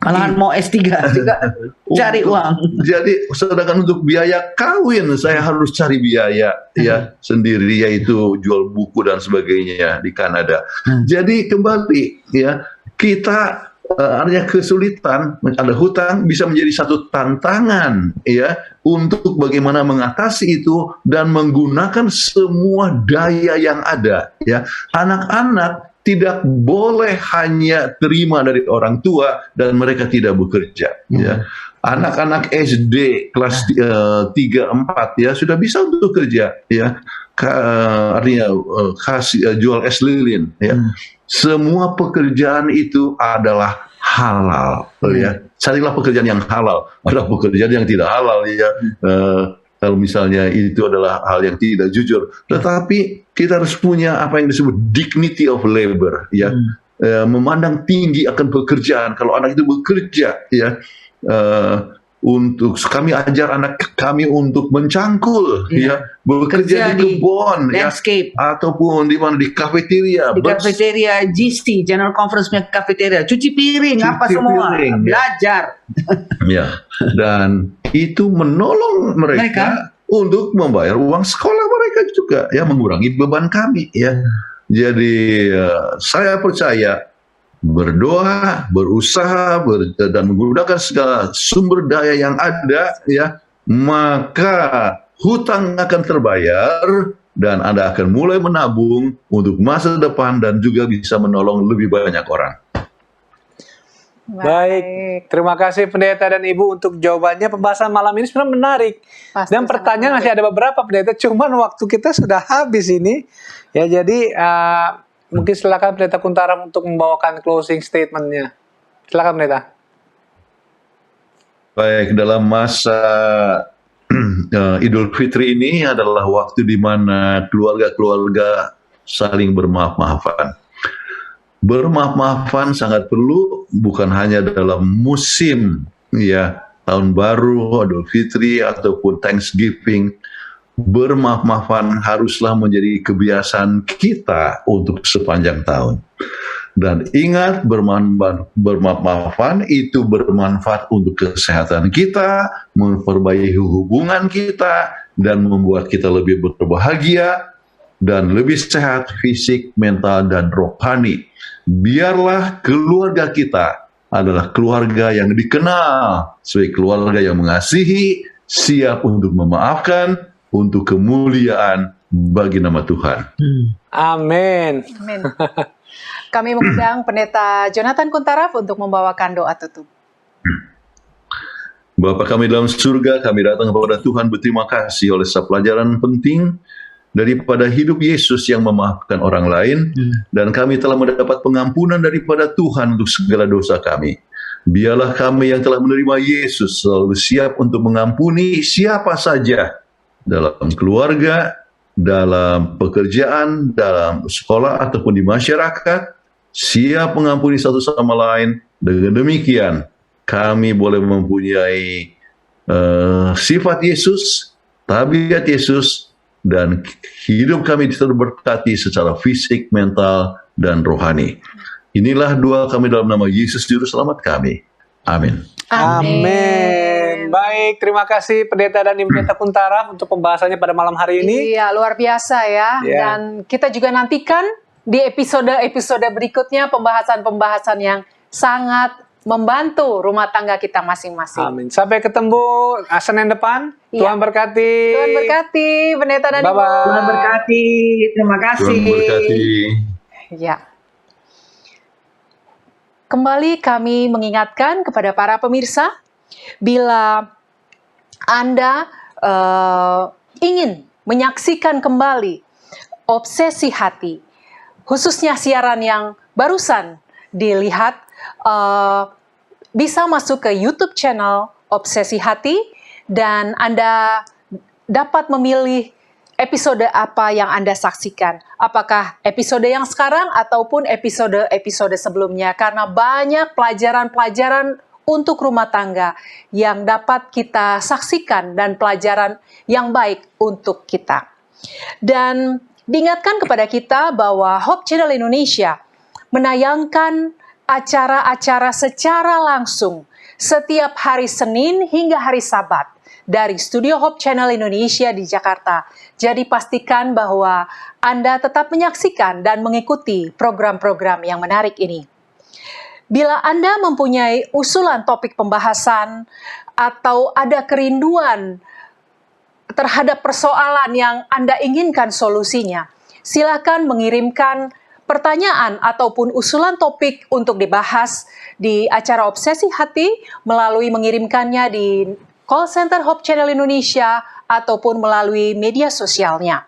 Malahan mau S3 juga cari uang. Jadi, sedangkan untuk biaya kawin, saya harus cari biaya ya sendiri, yaitu jual buku dan sebagainya di Kanada. Jadi kembali, ya kita artinya kesulitan, ada hutang bisa menjadi satu tantangan ya untuk bagaimana mengatasi itu dan menggunakan semua daya yang ada ya. Anak-anak tidak boleh hanya terima dari orang tua dan mereka tidak bekerja ya. Anak-anak SD kelas 3, 4 ya sudah bisa untuk kerja ya. Artinya jual es lilin ya. Semua pekerjaan itu adalah halal ya. Carilah pekerjaan yang halal. Ada pekerjaan yang tidak halal ya. Kalau misalnya itu adalah hal yang tidak jujur. Tetapi kita harus punya apa yang disebut dignity of labor ya. Memandang tinggi akan pekerjaan. Kalau anak itu bekerja ya, kami ajar anak kami untuk mencangkul, Iya. bekerja Kerja di di kebun, landscape, ataupun di mana, di kafeteria, di kafeteria GC, General Conference-nya kafeteria, cuci piring, apa Cuci semua, piring, ya. belajar. ya, dan itu menolong mereka untuk membayar uang sekolah mereka juga, ya, mengurangi beban kami, ya. Jadi saya percaya berdoa, berusaha, dan menggunakan segala sumber daya yang ada, ya, maka hutang akan terbayar dan Anda akan mulai menabung untuk masa depan dan juga bisa menolong lebih banyak orang. Baik, terima kasih Pendeta dan Ibu untuk jawabannya. Pembahasan malam ini sebenarnya menarik. Pasti Dan sangat pertanyaan menarik. masih ada beberapa Pendeta, cuman waktu kita sudah habis ini. Ya, jadi mungkin silakan Pendeta Kuntaram untuk membawakan closing statement-nya. Silakan Pendeta. Baik, dalam masa Idul Fitri ini adalah waktu di mana keluarga-keluarga saling bermaaf-maafan. Bermaaf-maafan sangat perlu, bukan hanya dalam musim, ya, tahun baru, Idul Fitri ataupun Thanksgiving. Bermaaf-maafan haruslah menjadi kebiasaan kita untuk sepanjang tahun. Dan ingat, bermaaf-maafan itu bermanfaat untuk kesehatan kita, memperbaiki hubungan kita, dan membuat kita lebih berbahagia dan lebih sehat fisik, mental, dan rohani. Biarlah keluarga kita adalah keluarga yang dikenal sebagai keluarga yang mengasihi, siap untuk memaafkan, untuk kemuliaan bagi nama Tuhan. Amin. Amin. Kami mengundang Pendeta Jonathan Kuntaraf untuk membawakan doa tutup. Bapa kami dalam surga, kami datang kepada Tuhan berterima kasih oleh satu pelajaran penting daripada hidup Yesus yang memaafkan orang lain, dan kami telah mendapat pengampunan daripada Tuhan untuk segala dosa kami. Biarlah kami yang telah menerima Yesus selalu siap untuk mengampuni siapa saja dalam keluarga, dalam pekerjaan, dalam sekolah, ataupun di masyarakat, siap mengampuni satu sama lain. Dengan demikian, kami boleh mempunyai sifat Yesus, tabiat Yesus, dan hidup kami terberkati secara fisik, mental, dan rohani. Inilah doa kami dalam nama Yesus Juru Selamat kami. Amin. Amin. Baik, terima kasih Pendeta dan Ibu Pendeta Kuntaraf untuk pembahasannya pada malam hari ini. Iya, luar biasa ya. Iya. Dan kita juga nantikan di episode-episode berikutnya pembahasan-pembahasan yang sangat membantu rumah tangga kita masing-masing. Amin. Sampai ketemu Senin depan. Iya. Tuhan berkati. Tuhan berkati, Pendeta dan Ibu. Bye-bye. Tuhan berkati, terima kasih. Tuhan berkati. Ya. Kembali kami mengingatkan kepada para pemirsa, bila Anda ingin menyaksikan kembali Obsesi Hati, khususnya siaran yang barusan dilihat, bisa masuk ke YouTube channel Obsesi Hati, dan Anda dapat memilih episode apa yang Anda saksikan. Apakah episode yang sekarang ataupun episode-episode sebelumnya. Karena banyak pelajaran-pelajaran untuk rumah tangga yang dapat kita saksikan dan pelajaran yang baik untuk kita. Dan diingatkan kepada kita bahwa Hope Channel Indonesia menayangkan acara-acara secara langsung setiap hari Senin hingga hari Sabat dari Studio Hope Channel Indonesia di Jakarta. Jadi pastikan bahwa Anda tetap menyaksikan dan mengikuti program-program yang menarik ini. Bila Anda mempunyai usulan topik pembahasan atau ada kerinduan terhadap persoalan yang Anda inginkan solusinya, silakan mengirimkan pertanyaan ataupun usulan topik untuk dibahas di acara Obsesi Hati melalui mengirimkannya di call center Hope Channel Indonesia ataupun melalui media sosialnya.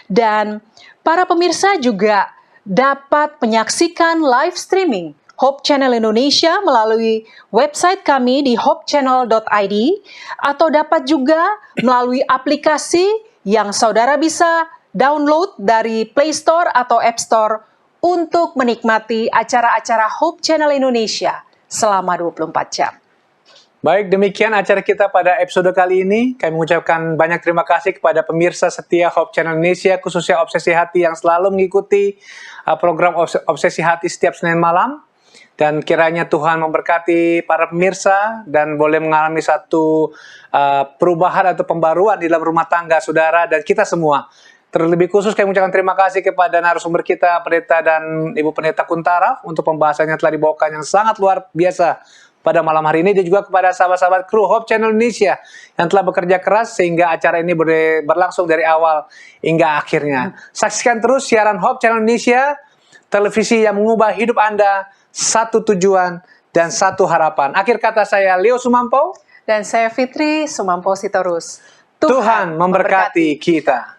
Dan para pemirsa juga dapat menyaksikan live streaming Hope Channel Indonesia melalui website kami di hopechannel.id atau dapat juga melalui aplikasi yang saudara bisa download dari Play Store atau App Store untuk menikmati acara-acara Hope Channel Indonesia selama 24 jam. Baik, demikian acara kita pada episode kali ini. Kami mengucapkan banyak terima kasih kepada pemirsa setia Hope Channel Indonesia, khususnya Obsesi Hati yang selalu mengikuti program Obsesi Hati setiap Senin malam. Dan kiranya Tuhan memberkati para pemirsa dan boleh mengalami satu perubahan atau pembaruan di dalam rumah tangga saudara dan kita semua. Terlebih khusus kami mengucapkan terima kasih kepada narasumber kita, Pendeta dan Ibu Pendeta Kuntara untuk pembahasannya telah dibawakan yang sangat luar biasa pada malam hari ini, dan juga kepada sahabat-sahabat kru Hope Channel Indonesia yang telah bekerja keras sehingga acara ini boleh berlangsung dari awal hingga akhirnya. Saksikan terus siaran Hope Channel Indonesia, televisi yang mengubah hidup Anda, satu tujuan dan satu harapan. Akhir kata saya Leo Sumampo Dan saya Fitri Sumampo Sitorus. Tuhan memberkati kita.